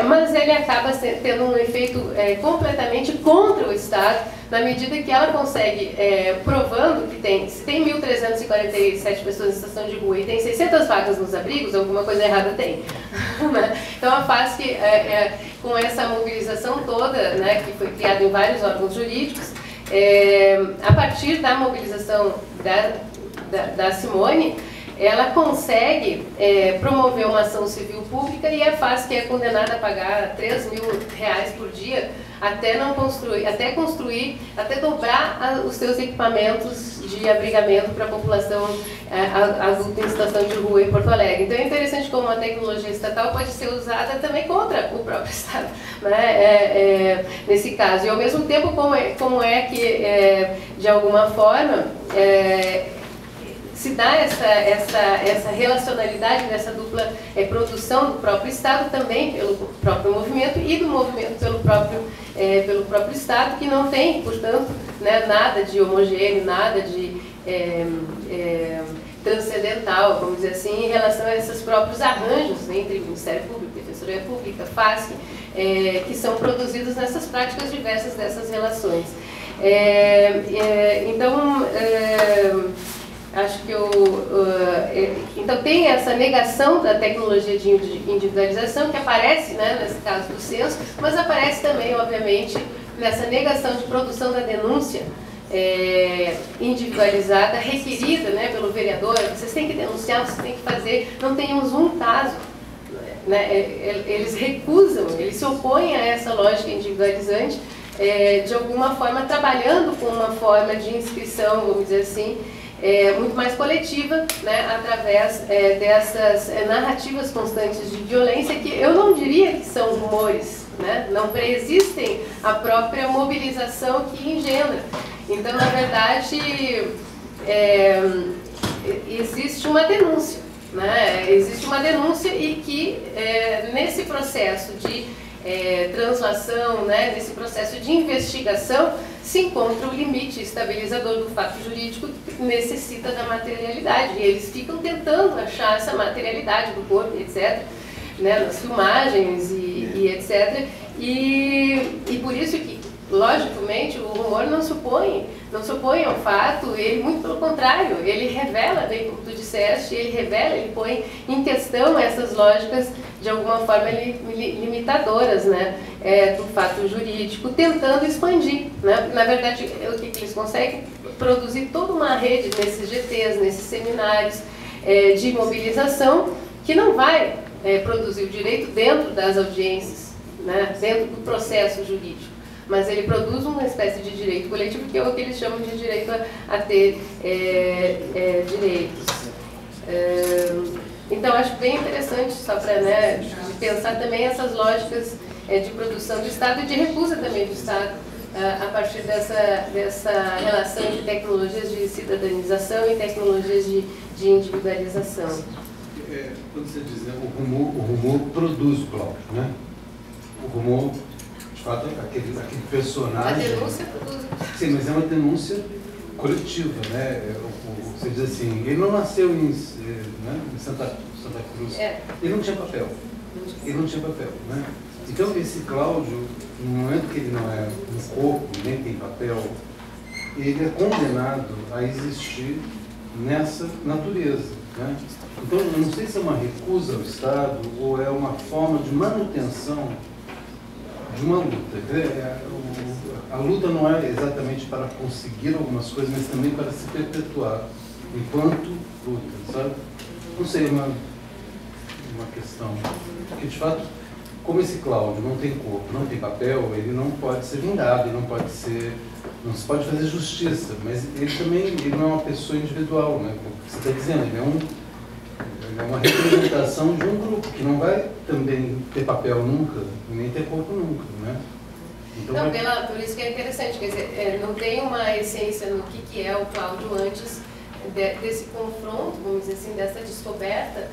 mas ele acaba tendo um efeito completamente contra o Estado, na medida que ela consegue, provando que se tem 1.347 pessoas em situação de rua e tem 600 vagas nos abrigos, alguma coisa errada tem. Então, a FASC, com essa mobilização toda, né, que foi criada em vários órgãos jurídicos, a partir da mobilização da Simone, ela consegue promover uma ação civil pública e a FASC é condenada a pagar R$3.000 por dia até dobrar os seus equipamentos de abrigamento para a população adulta em situação de rua em Porto Alegre. Então é interessante como a tecnologia estatal pode ser usada também contra o próprio Estado, né, nesse caso. E ao mesmo tempo como é que, de alguma forma, se dá essa relacionalidade dessa dupla produção do próprio Estado também pelo próprio movimento e do movimento pelo próprio Estado, que não tem, portanto, né, nada de homogêneo, nada de transcendental, vamos dizer assim, em relação a esses próprios arranjos, né, entre Ministério Público, Defensoria Pública, FASC, que são produzidos nessas práticas diversas dessas relações. Então, acho que então tem essa negação da tecnologia de individualização que aparece, né, nesse caso do censo, mas aparece também, obviamente, nessa negação de produção da denúncia individualizada, requerida, né, pelo vereador. Vocês têm que denunciar, vocês têm que fazer. Não temos um caso né, eles recusam, eles se opõem a essa lógica individualizante, de alguma forma trabalhando com uma forma de inscrição, vamos dizer assim, muito mais coletiva, né, através dessas narrativas constantes de violência, que eu não diria que são rumores, né, não preexistem a própria mobilização que engendra. Então, na verdade, existe uma denúncia, né, existe uma denúncia e que nesse processo de translação, né, nesse processo de investigação, se encontra o limite estabilizador do fato jurídico que necessita da materialidade. E eles ficam tentando achar essa materialidade do corpo, etc., né, nas filmagens e etc. E por isso que, logicamente, o rumor não se opõe ao fato, ele, muito pelo contrário, ele revela, bem como tu disseste, ele põe em questão essas lógicas, de alguma forma, limitadoras, né, do fato jurídico, tentando expandir, né? Na verdade, o que eles conseguem? Produzir toda uma rede nesses GTs, nesses seminários de mobilização, que não vai produzir o direito dentro das audiências, né, dentro do processo jurídico, mas ele produz uma espécie de direito coletivo, que é o que eles chamam de direito a ter direitos. Então, acho bem interessante, só para, né, pensar também essas lógicas de produção do Estado e de recusa também do Estado, a partir dessa relação de tecnologias de cidadanização e tecnologias de individualização. Quando você diz, né, o rumor produz o Cláudio, né? O rumor, de fato, aquele personagem... A denúncia produz. Sim, mas é uma denúncia coletiva, né? Você diz assim, ele não nasceu em Santa Cruz, ele não tinha papel, né? Então esse Cláudio, no momento que ele não é um corpo, nem tem papel, ele é condenado a existir nessa natureza, né? Então eu não sei se é uma recusa ao Estado ou é uma forma de manutenção de uma luta. A luta não é exatamente para conseguir algumas coisas, mas também para se perpetuar enquanto luta, sabe? Não sei, uma questão. Porque, de fato, como esse Cláudio não tem corpo, não tem papel, ele não pode ser vingado, não se pode fazer justiça, mas ele não é uma pessoa individual, né? Como você está dizendo, ele é uma representação de um grupo que não vai também ter papel nunca, nem ter corpo nunca, né? Então, por isso que é interessante, quer dizer, não tem uma essência no que é o Cláudio antes desse confronto, vamos dizer assim, dessa descoberta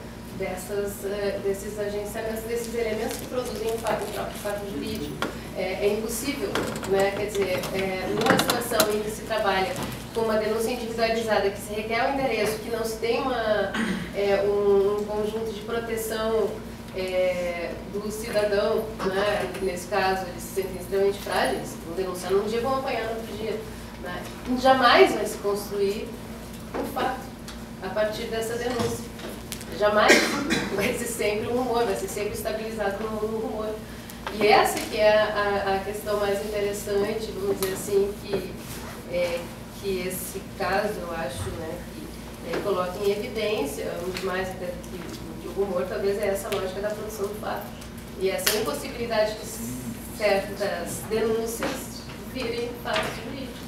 desses agenciamentos, desses elementos que produzem o próprio fato jurídico. É impossível, né? Quer dizer, numa situação em que se trabalha com uma denúncia individualizada, que se requer um endereço, que não se tem um conjunto de proteção do cidadão, né? Nesse caso, eles se sentem extremamente frágeis, vão denunciar num dia, vão apanhar no outro dia, né? Jamais vai se construir um fato a partir dessa denúncia. Jamais vai ser sempre um rumor, vai ser sempre estabilizado no rumor. E essa que é a questão mais interessante, vamos dizer assim, que esse caso, eu acho, né, que coloca em evidência, muito mais até que o rumor, talvez é essa lógica da produção do fato. E essa impossibilidade de certas denúncias virem fatos jurídicos.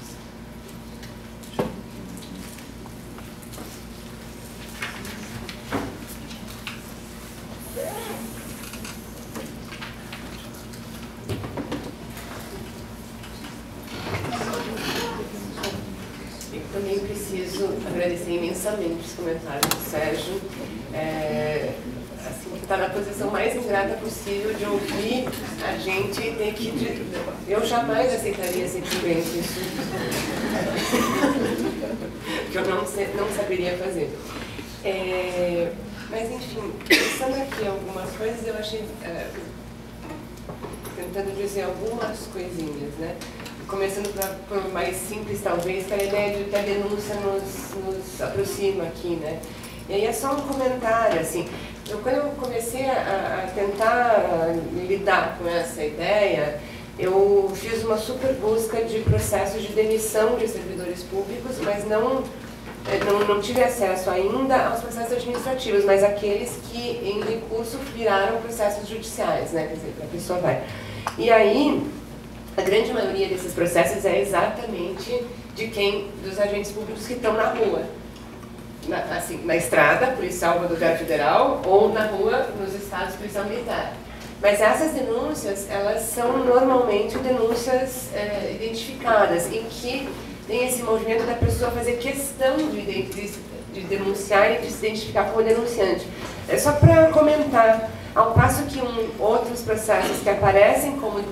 Também preciso agradecer imensamente os comentários do Sérgio, assim, que está na posição mais ingrata possível de ouvir a gente ter que... Eu jamais aceitaria simplesmente isso, que eu não saberia fazer. Mas, enfim, pensando aqui algumas coisas, eu achei... tentando dizer algumas coisinhas, né? Começando por mais simples, talvez, que a ideia de que a denúncia nos aproxima aqui, né? E aí é só um comentário, assim. Quando eu comecei a tentar lidar com essa ideia, eu fiz uma super busca de processos de demissão de servidores públicos, mas não não tive acesso ainda aos processos administrativos, mas aqueles que em recurso viraram processos judiciais, né? Quer dizer, a pessoa vai. E aí, a grande maioria desses processos é exatamente dos agentes públicos que estão na rua. Na estrada, policial rodoviária federal, ou na rua, nos estados, policial militar. Mas essas denúncias, elas são normalmente denúncias identificadas, em que tem esse movimento da pessoa fazer questão de denunciar e de se identificar como denunciante. É só para comentar, ao passo que outros processos que aparecem como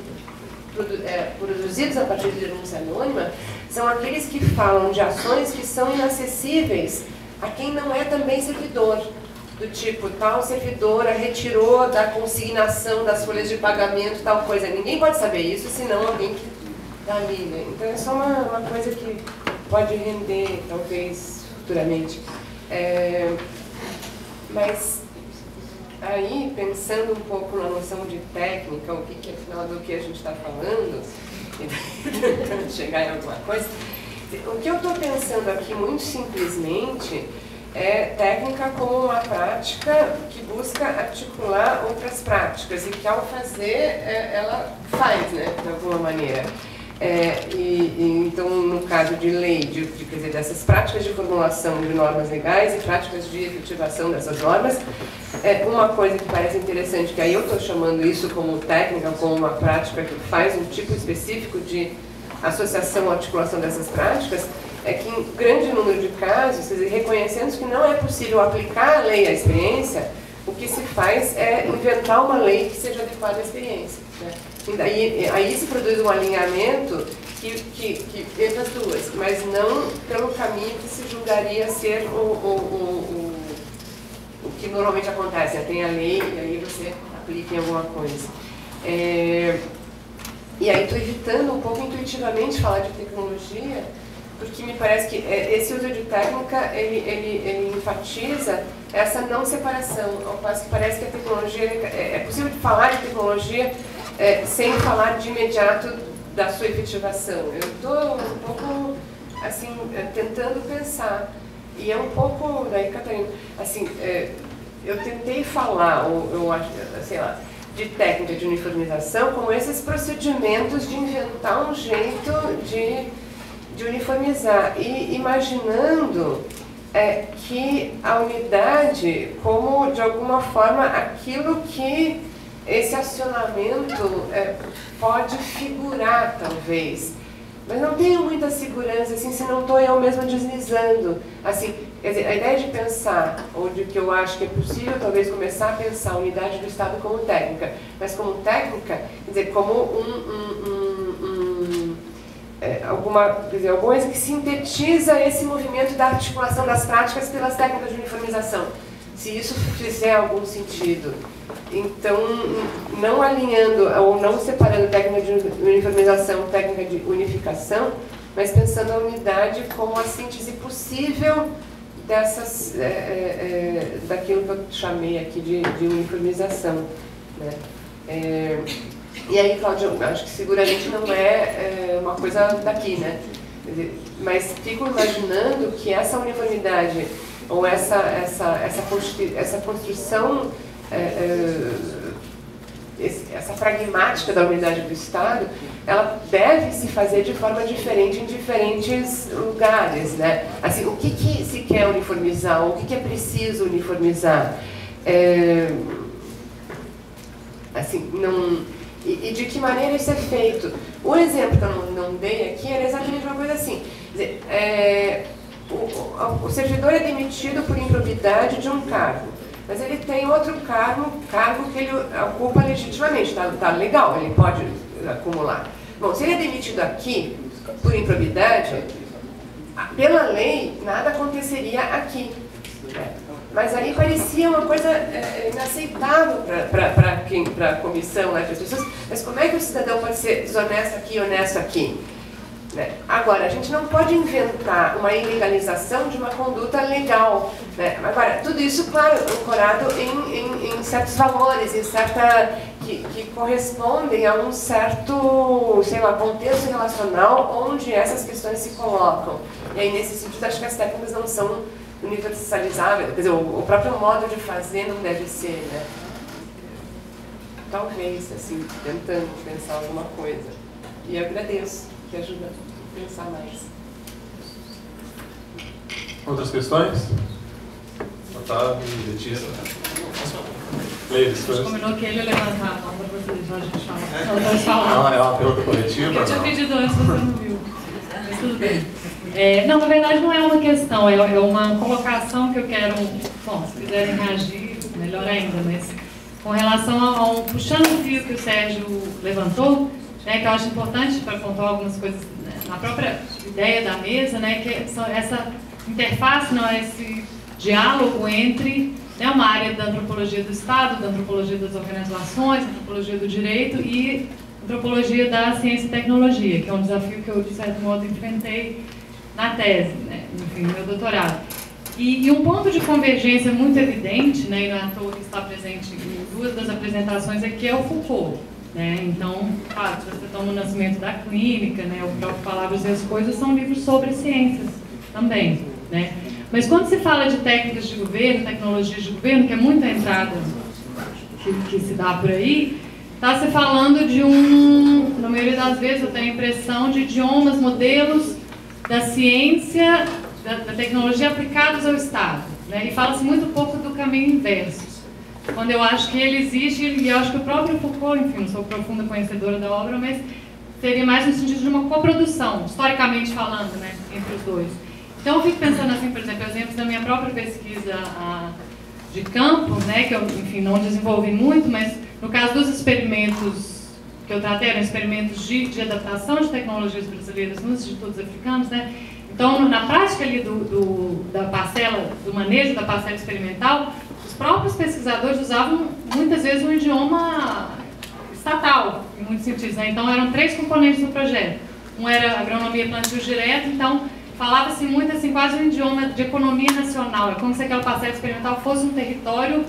produzidos a partir de denúncia anônima, são aqueles que falam de ações que são inacessíveis a quem não é também servidor. Do tipo, tal servidora retirou da consignação das folhas de pagamento tal coisa. Ninguém pode saber isso, senão alguém que está ali, né? Então é só uma coisa que pode render, talvez, futuramente. Mas aí, pensando um pouco na noção de técnica, o que afinal do que a gente está falando, tentando chegar em alguma coisa, o que eu estou pensando aqui, muito simplesmente, é técnica como uma prática que busca articular outras práticas e que, ao fazer, ela faz, né, de alguma maneira. Então, no caso de lei, quer dizer, dessas práticas de formulação de normas legais e práticas de efetivação dessas normas, uma coisa que parece interessante, que aí eu estou chamando isso como técnica, como uma prática que faz um tipo específico de associação ou articulação dessas práticas, é que em grande número de casos, quer dizer, reconhecendo que não é possível aplicar a lei à experiência, o que se faz é inventar uma lei que seja adequada à experiência, né? Aí se produz um alinhamento que entre as duas, mas não pelo caminho que se julgaria ser o que normalmente acontece, né? Tem a lei e aí você aplica em alguma coisa. E aí estou evitando um pouco intuitivamente falar de tecnologia, porque me parece que esse uso de técnica, ele enfatiza essa não separação, ao passo que parece que a tecnologia, é possível falar de tecnologia sem falar de imediato da sua efetivação. Eu estou um pouco, assim, tentando pensar, e é um pouco, daí, Catarina, assim, eu tentei falar, ou eu acho, sei lá, de técnica de uniformização, como esses procedimentos de inventar um jeito de uniformizar, e imaginando que a unidade, como de alguma forma aquilo que esse acionamento pode figurar, talvez. Mas não tenho muita segurança, assim, se não estou eu mesma deslizando. Assim, quer dizer, a ideia de pensar, ou de que eu acho que é possível talvez começar a pensar a unidade do Estado como técnica, mas como técnica, quer dizer, como alguma coisa que sintetiza esse movimento da articulação das práticas pelas técnicas de uniformização, se isso fizer algum sentido. Então, não alinhando ou não separando técnica de uniformização, técnica de unificação, mas pensando a unidade como a síntese possível dessas, daquilo que eu chamei aqui de uniformização, né? E aí, Cláudia, acho que seguramente não é uma coisa daqui, né? Mas fico imaginando que essa uniformidade ou essa construção, essa pragmática da unidade do Estado, ela deve se fazer de forma diferente em diferentes lugares, né? Assim, o que se quer uniformizar, o que é preciso uniformizar, assim, não... E de que maneira isso é feito? O exemplo que eu não dei aqui era exatamente uma coisa assim. Quer dizer, o servidor é demitido por improbidade de um cargo, mas ele tem outro cargo que ele ocupa legitimamente, tá legal, ele pode acumular. Bom, se ele é demitido aqui por improbidade, pela lei, nada aconteceria aqui. Mas aí parecia uma coisa inaceitável para a comissão, né, para as pessoas. Mas como é que o cidadão pode ser desonesto aqui e honesto aqui? né? Agora, a gente não pode inventar uma ilegalização de uma conduta legal, né? Agora, tudo isso, claro, ancorado em certos valores, em certa, que correspondem a um certo, sei lá, contexto relacional onde essas questões se colocam. E aí, nesse sentido, acho que as técnicas não são universalizáveis, quer dizer, o próprio modo de fazer não deve ser, né? Talvez, assim, tentando pensar alguma coisa. E eu agradeço, que ajuda a pensar mais. Outras questões? Otávio, Letícia. Leis, A gente combinou que ele ia levantar a mão para vocês, a gente falar. Não, é uma pergunta coletiva? Eu tinha pedido antes, você não viu. Mas tudo bem. Não, na verdade não é uma questão, é uma colocação que eu quero. Bom, se quiserem reagir, melhor ainda, mas com relação ao puxando o fio que o Sérgio levantou, né, que eu acho importante para contar algumas coisas, né, na própria ideia da mesa, né, que é essa interface, não, esse diálogo entre, né, uma área da antropologia do Estado, da antropologia das organizações, antropologia do direito e antropologia da ciência e tecnologia, que é um desafio que eu, de certo modo, enfrentei na tese, né, enfim, no meu doutorado. E um ponto de convergência muito evidente, né, e não é à toa que está presente em duas das apresentações aqui, é o Foucault. Né? Então, claro, se você toma o Nascimento da Clínica, né, o próprio Palavras e as Coisas, são livros sobre ciências também. Né? Mas quando se fala de técnicas de governo, tecnologias de governo, que é muita entrada que se dá por aí, está se falando de na maioria das vezes eu tenho a impressão de idiomas, modelos da ciência, da tecnologia aplicados ao Estado. Né? E fala-se muito pouco do caminho inverso. Quando eu acho que ele existe, e eu acho que o próprio Foucault, enfim, não sou profunda conhecedora da obra, mas seria mais no sentido de uma coprodução, historicamente falando, né, entre os dois. Então eu fico pensando assim, por exemplo, exemplos da minha própria pesquisa de campo, né, que eu, enfim, não desenvolvi muito, mas no caso dos experimentos que eu tratei, eram experimentos de adaptação de tecnologias brasileiras nos institutos africanos, né. Então, na prática ali da parcela, do manejo da parcela experimental, os próprios pesquisadores usavam muitas vezes um idioma estatal, em muitos sentidos. Né? Então, eram 3 componentes do projeto. Um era agronomia plantio direto, então falava-se muito assim, quase um idioma de economia nacional. É como se aquela parcela experimental fosse um território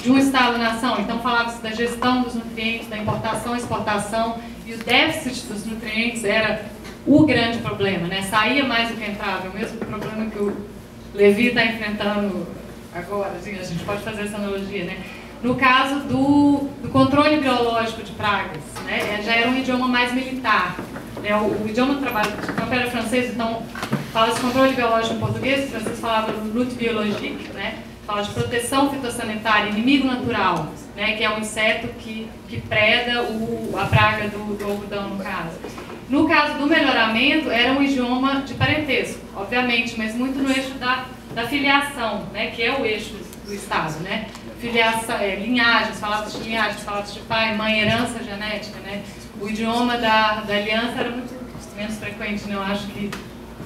de um Estado-nação. Então, falava-se da gestão dos nutrientes, da importação e exportação, e o déficit dos nutrientes era o grande problema, né? Saía mais do que entrava, o mesmo problema que o Levi está enfrentando agora, assim, a gente pode fazer essa analogia, né? No caso do controle biológico de pragas, né? Já era um idioma mais militar. Né? O idioma do trabalho era francês, então fala-se controle biológico em português, o francês falava lutte biologique, né? Fala de proteção fitossanitária, inimigo natural, né? Que é um inseto que preda a praga do algodão, no caso. No caso do melhoramento, era um idioma de parentesco, obviamente, mas muito no eixo da filiação, né, que é o eixo do Estado. Né? Filiação, linhagens, falava-se de linhagens, falava-se de pai, mãe, herança genética. Né? O idioma da aliança era muito menos frequente, né? Eu acho que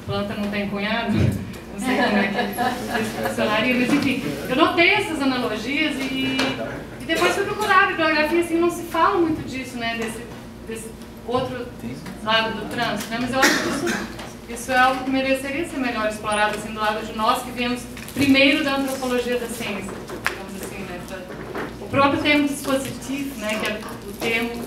planta não tem cunhado, não sei como é que funcionaria, mas enfim, eu notei essas analogias e depois fui procurar a bibliografia, assim, não se fala muito disso, né, desse outro lado do trânsito, né? Mas eu acho que isso é algo que mereceria ser melhor explorado, assim, do lado de nós que viemos primeiro da antropologia da ciência, digamos assim, né? O próprio termo dispositivo, né, que é o termo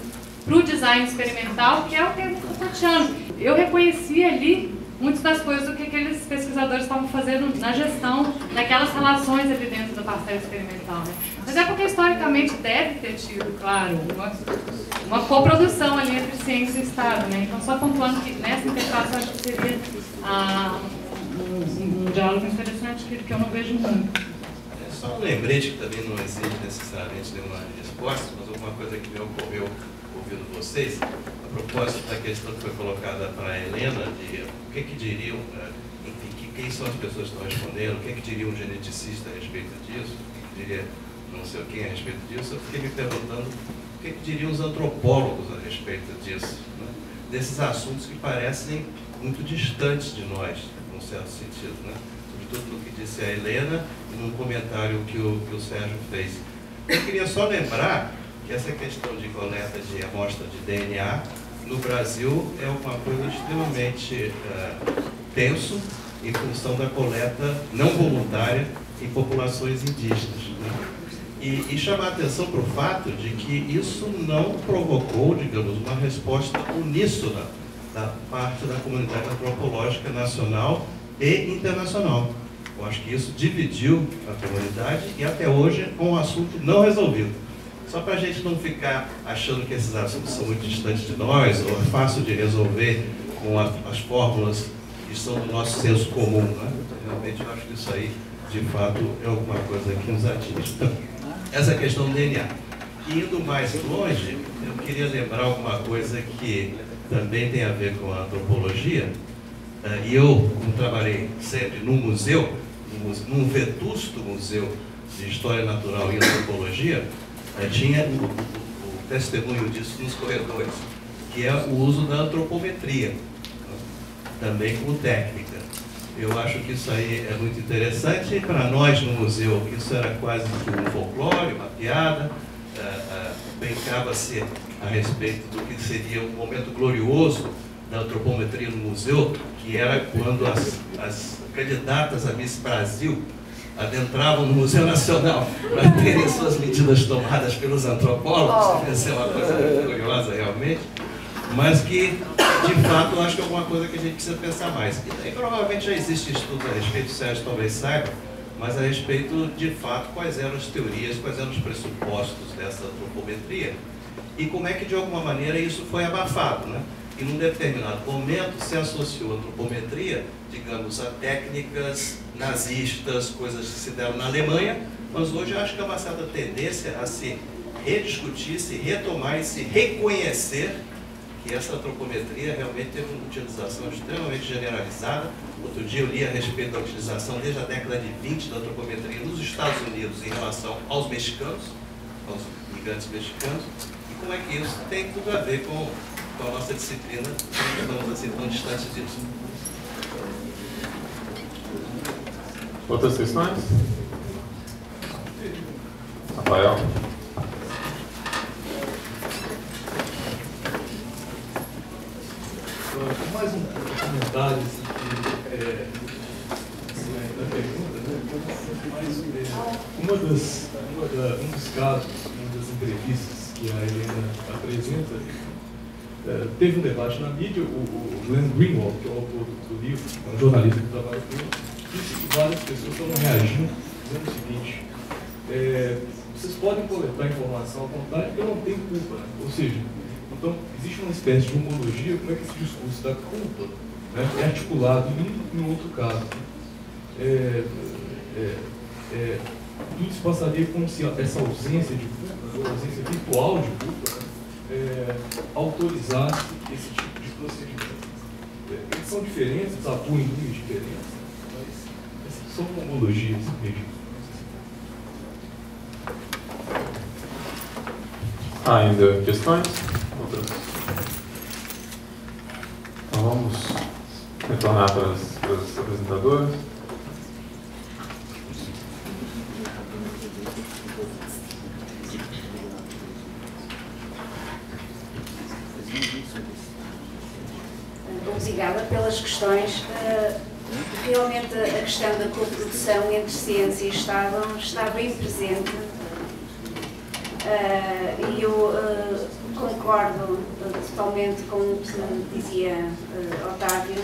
para o design experimental, que é o termo Foucaultiano. Eu reconheci ali muitas das coisas do que aqueles pesquisadores estavam fazendo na gestão daquelas relações ali dentro da parcela experimental. Né? Mas é porque historicamente deve ter tido, claro, uma coprodução ali entre ciência e Estado. Né? Então, só pontuando que nessa interface eu acho que seria um diálogo interessante que eu não vejo muito. É só um lembrete que também não exige necessariamente nenhuma resposta, mas alguma coisa que me ocorreu ouvindo vocês, a propósito da questão que foi colocada para a Helena, de o que diriam, enfim, quem são as pessoas que estão respondendo, o que diria um geneticista a respeito disso, o que diria não sei quem a respeito disso, eu fiquei me perguntando o que diriam os antropólogos a respeito disso, né? Desses assuntos que parecem muito distantes de nós, num certo sentido, né? Sobretudo no que disse a Helena e num comentário que o Sérgio fez. Eu queria só lembrar que essa questão de coleta de amostra de DNA no Brasil é uma coisa extremamente tenso em função da coleta não voluntária em populações indígenas, né? E chamar a atenção para o fato de que isso não provocou, digamos, uma resposta uníssona da parte da comunidade antropológica nacional e internacional. Eu acho que isso dividiu a comunidade e até hoje é um assunto não resolvido. Só para a gente não ficar achando que esses assuntos são muito distantes de nós ou é fácil de resolver com as fórmulas que são do nosso senso comum, né? Realmente eu acho que isso aí, de fato, é alguma coisa que nos atinge. Então, essa questão do DNA. Indo mais longe, eu queria lembrar alguma coisa que também tem a ver com a antropologia. E eu, como trabalhei sempre num museu, num vetusto museu de História Natural e Antropologia, tinha o testemunho disso nos corredores, que é o uso da antropometria, também como técnica. Eu acho que isso aí é muito interessante. Para nós no museu, isso era quase que um folclore, uma piada. Brincava-se a respeito do que seria um momento glorioso da antropometria no museu, que era quando as candidatas a Miss Brasil adentravam no Museu Nacional para terem suas medidas tomadas pelos antropólogos. Isso é uma coisa muito curiosa, realmente. Mas que, de fato, eu acho que é alguma coisa que a gente precisa pensar mais. E provavelmente já existe estudo a respeito, o Sérgio talvez saiba, mas a respeito, de fato, quais eram as teorias, quais eram os pressupostos dessa antropometria e como é que, de alguma maneira, isso foi abafado, né? E num determinado momento se associou a antropometria, digamos, a técnicas nazistas, coisas que se deram na Alemanha, mas hoje eu acho que há uma certa tendência a se rediscutir, se retomar e se reconhecer que essa antropometria realmente teve uma utilização extremamente generalizada. Outro dia eu li a respeito da utilização desde a década de 20 da antropometria nos Estados Unidos em relação aos mexicanos, aos imigrantes mexicanos, e como é que isso tem tudo a ver com a nossa disciplina, não estamos assim tão distantes disso. Outras questões? Rafael? Mais um comentário da pergunta, né? Mas um dos casos, uma das entrevistas que a Helena apresenta, teve um debate na mídia. O Glenn Greenwald, que é o autor do livro, é um jornalista que trabalha com ele, disse que várias pessoas estão reagindo, dizendo o seguinte: vocês podem coletar informação à vontade, eu não tenho culpa, né? Ou seja, então existe uma espécie de homologia. Como é que esse discurso da culpa, né, é articulado em um outro caso? Tudo se passaria como se essa ausência de culpa, a ausência virtual de culpa, autorizasse esse tipo de procedimento. Eles são diferentes, atuam em linhas diferentes, mas são homologias mesmo. Ainda questões? Outras? Então vamos retornar para as apresentadoras. Obrigada pelas questões. Realmente a questão da coprodução entre ciência e Estado está bem presente. E eu concordo totalmente com o que dizia Otávio.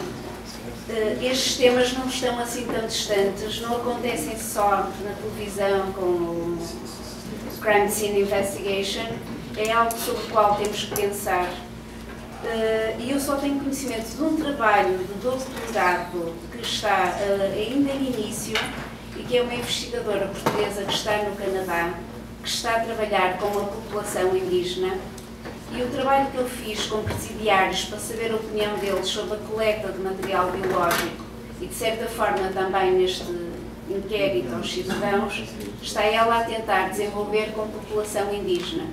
Estes temas não estão assim tão distantes, não acontecem só na televisão com o Crime Scene Investigation, é algo sobre o qual temos que pensar. E eu só tenho conhecimento de um trabalho de doutorado que está ainda em início e que é uma investigadora portuguesa que está no Canadá, que está a trabalhar com a população indígena, e o trabalho que eu fiz com presidiários para saber a opinião deles sobre a coleta de material biológico e, de certa forma, também neste inquérito aos cidadãos, está ela a tentar desenvolver com a população indígena.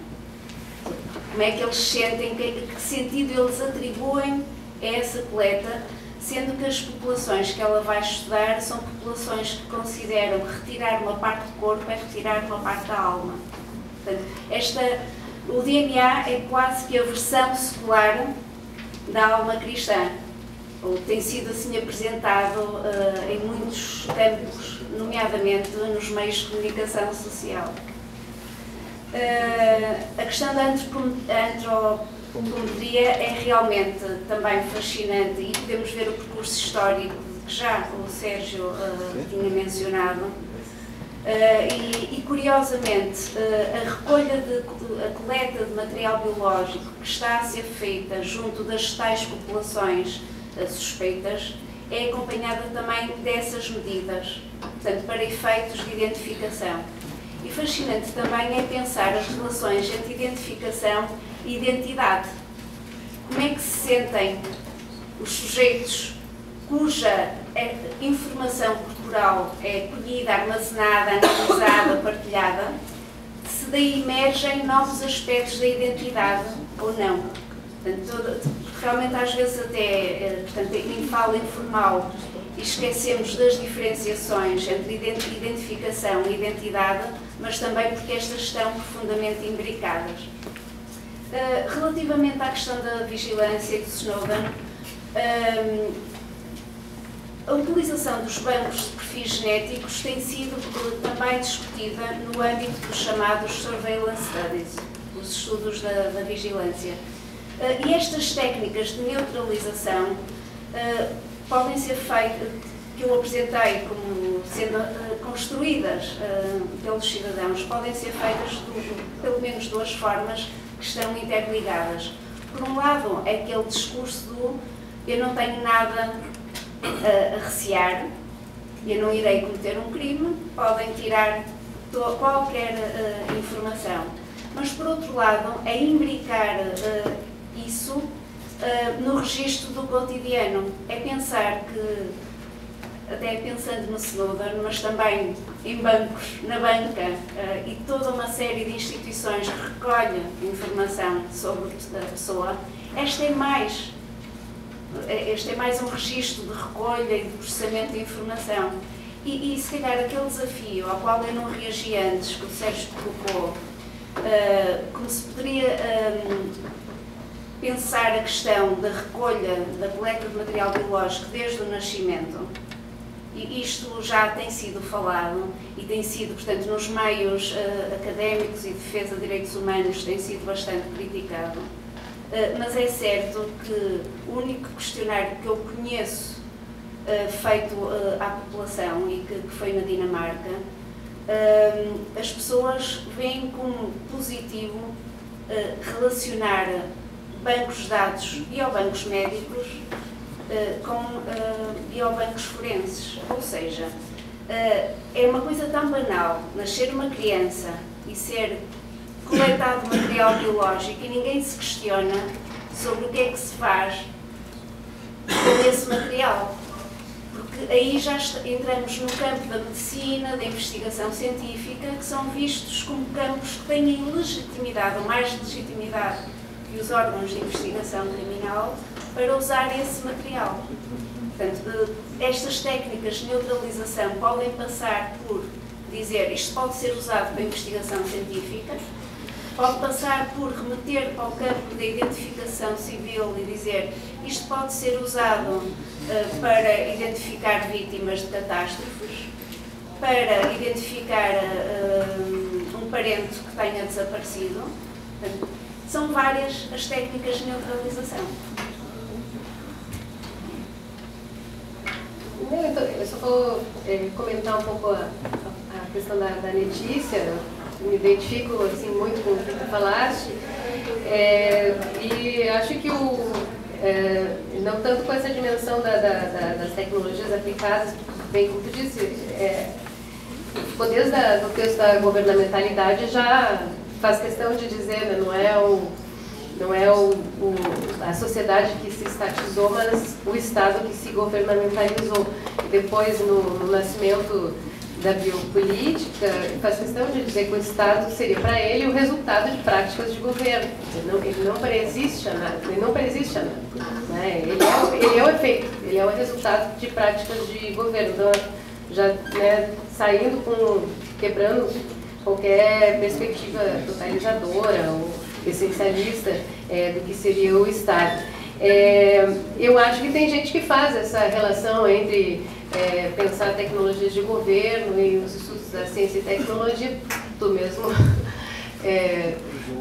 Como é que eles sentem, que sentido eles atribuem a essa coleta, sendo que as populações que ela vai estudar são populações que consideram que retirar uma parte do corpo é retirar uma parte da alma. Portanto, o DNA é quase que a versão secular da alma cristã, ou tem sido assim apresentado em muitos campos, nomeadamente nos meios de comunicação social. A questão da antropometria é realmente também fascinante e podemos ver o percurso histórico que já o Sérgio tinha mencionado. E curiosamente, a coleta de material biológico que está a ser feita junto das tais populações suspeitas é acompanhada também dessas medidas, portanto, para efeitos de identificação. E fascinante também é pensar as relações entre identificação e identidade. Como é que se sentem os sujeitos cuja informação corporal é colhida, armazenada, analisada, partilhada, se daí emergem novos aspectos da identidade ou não. Portanto, realmente às vezes até, portanto, em fala informal, esquecemos das diferenciações entre identificação e identidade, mas também porque estas estão profundamente imbricadas. Relativamente à questão da vigilância de Snowden, a utilização dos bancos de perfis genéticos tem sido também discutida no âmbito dos chamados surveillance studies, os estudos da vigilância. E estas técnicas de neutralização podem ser feitas, que eu apresentei como sendo construídas pelos cidadãos, podem ser feitas de pelo menos duas formas que estão interligadas. Por um lado, é aquele discurso do eu não tenho nada a recear, eu não irei cometer um crime, podem tirar qualquer informação. Mas, por outro lado, é imbricar isso no registro do cotidiano. É pensar que, até pensando no Snowden, mas também em bancos, na banca e toda uma série de instituições que recolhem informação sobre a pessoa, este é mais um registro de recolha e de processamento de informação. E se calhar aquele desafio ao qual eu não reagi antes, que o Sérgio colocou, como se poderia pensar a questão da recolha, da coleta de material biológico desde o nascimento, e isto já tem sido falado e tem sido, portanto, nos meios académicos e de defesa de direitos humanos tem sido bastante criticado. Mas é certo que o único questionário que eu conheço feito à população e que foi na Dinamarca, as pessoas veem como positivo relacionar bancos de dados biobancos médicos com biobancos forenses. Ou seja, é uma coisa tão banal nascer uma criança e ser coletado material biológico e ninguém se questiona sobre o que é que se faz com esse material. Porque aí já entramos no campo da medicina, da investigação científica, que são vistos como campos que têm legitimidade, ou mais legitimidade que os órgãos de investigação criminal, para usar esse material. Portanto, estas técnicas de neutralização podem passar por dizer isto pode ser usado para investigação científica, pode passar por remeter ao campo da identificação civil e dizer isto pode ser usado para identificar vítimas de catástrofes, para identificar um parente que tenha desaparecido. Portanto, são várias as técnicas de neutralização. Eu só vou comentar um pouco a questão da Letícia. Me identifico assim, muito com o que tu falaste, e acho que não tanto com essa dimensão das tecnologias aplicadas, bem como tu disse, desde o texto da governamentalidade já faz questão de dizer, né, não é a sociedade que se estatizou, mas o Estado que se governamentalizou. E depois, no nascimento da biopolítica, faz questão de dizer que o Estado seria para ele o resultado de práticas de governo. Ele não preexiste a nada, né? Ele é o efeito, ele é o resultado de práticas de governo. Então, já, né, quebrando qualquer perspectiva totalizadora ou essencialista do que seria o Estado. Eu acho que tem gente que faz essa relação entre pensar tecnologias de governo e os estudos da ciência e tecnologia. Tu mesmo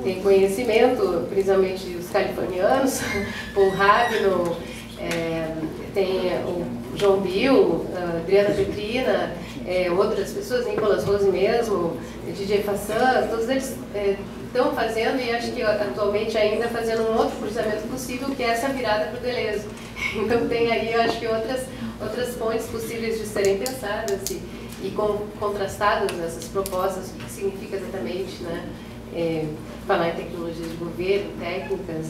tem conhecimento, principalmente os californianos, Paul Rabinow, tem o João Bill, Adriana Petrina, outras pessoas, Nicolas Rose mesmo, DJ Fassan, todos eles estão fazendo, e acho que atualmente ainda fazendo um outro cruzamento possível, que é essa virada para o Deleuze. Então tem aí, eu acho que outras pontes possíveis de serem pensadas e contrastadas essas propostas, o que significa exatamente, né? Falar em tecnologias de governo, técnicas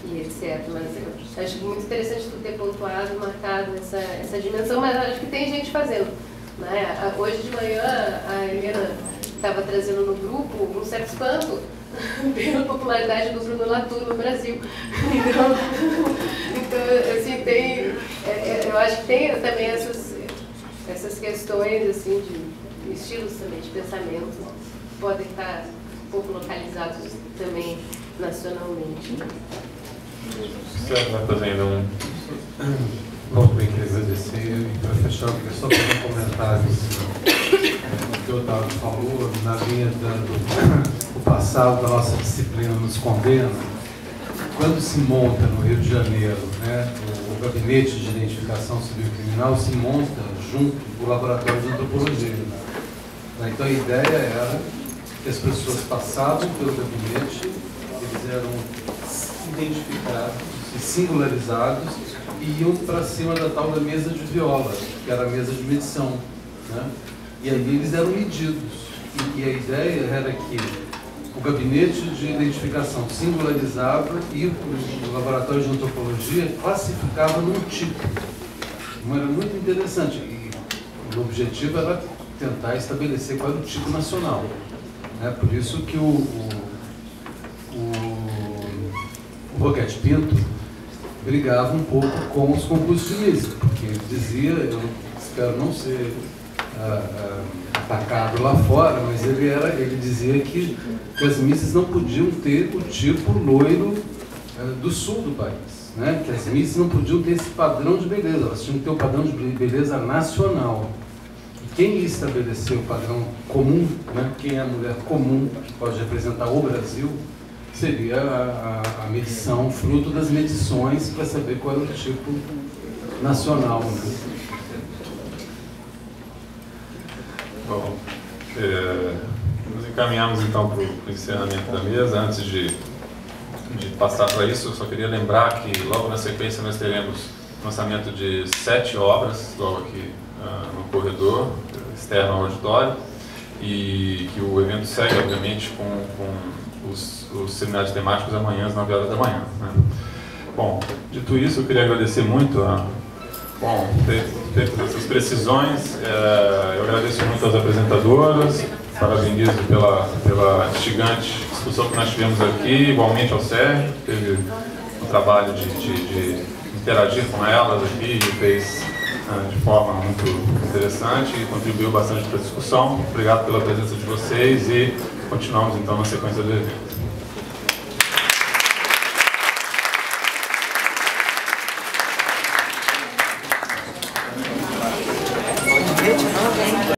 e etc. Mas acho muito interessante tu ter pontuado, marcado essa dimensão, mas acho que tem gente fazendo, né? Hoje de manhã a Helena estava trazendo no grupo um certo espanto pela popularidade do Bruno Latour no Brasil. Então assim, eu acho que tem também essas questões assim, de estilos também de pensamento que podem estar um pouco localizados também nacionalmente. Você vai fazer ainda um... Bom, bem, queria agradecer, e para fechar, eu queria só fazer um comentário que o Otávio falou, na linha do passado da nossa disciplina nos condena. Quando se monta no Rio de Janeiro, né, o gabinete de identificação civil criminal se monta junto do laboratório de antropologia. Né? Então a ideia era que as pessoas passavam pelo gabinete, eles eram identificados e singularizados e iam para cima da tal da mesa de viola, que era a mesa de medição. Né? E ali eles eram medidos. E a ideia era que o gabinete de identificação singularizava e o laboratório de antropologia classificava num tipo. Então, era muito interessante. E o objetivo era tentar estabelecer qual era o tipo nacional. Né? Por isso que o Roquete Pinto brigava um pouco com os concursos de Miss, porque ele dizia, eu espero não ser atacado lá fora, mas ele dizia que as Misses não podiam ter o tipo loiro do sul do país, né? Que as Misses não podiam ter esse padrão de beleza, elas tinham que ter o padrão de beleza nacional. E quem ia estabelecer o padrão comum, né? Quem é a mulher comum que pode representar o Brasil, seria a medição, fruto das medições, para saber qual era o tipo nacional. Né? Bom, nos encaminhamos então para o encerramento da mesa. Antes de passar para isso, eu só queria lembrar que logo na sequência nós teremos o lançamento de 7 obras, logo aqui no corredor externo ao auditório, e que o evento segue, obviamente, com os seminários temáticos amanhã às 9 horas da manhã. Né? Bom, dito isso, eu queria agradecer muito ter essas precisões. Eu agradeço muito às apresentadoras, parabenizo pela instigante discussão que nós tivemos aqui, igualmente ao Sérgio, que teve um trabalho de interagir com elas aqui e fez de forma muito interessante e contribuiu bastante para a discussão. Obrigado pela presença de vocês e continuamos então na sequência do evento.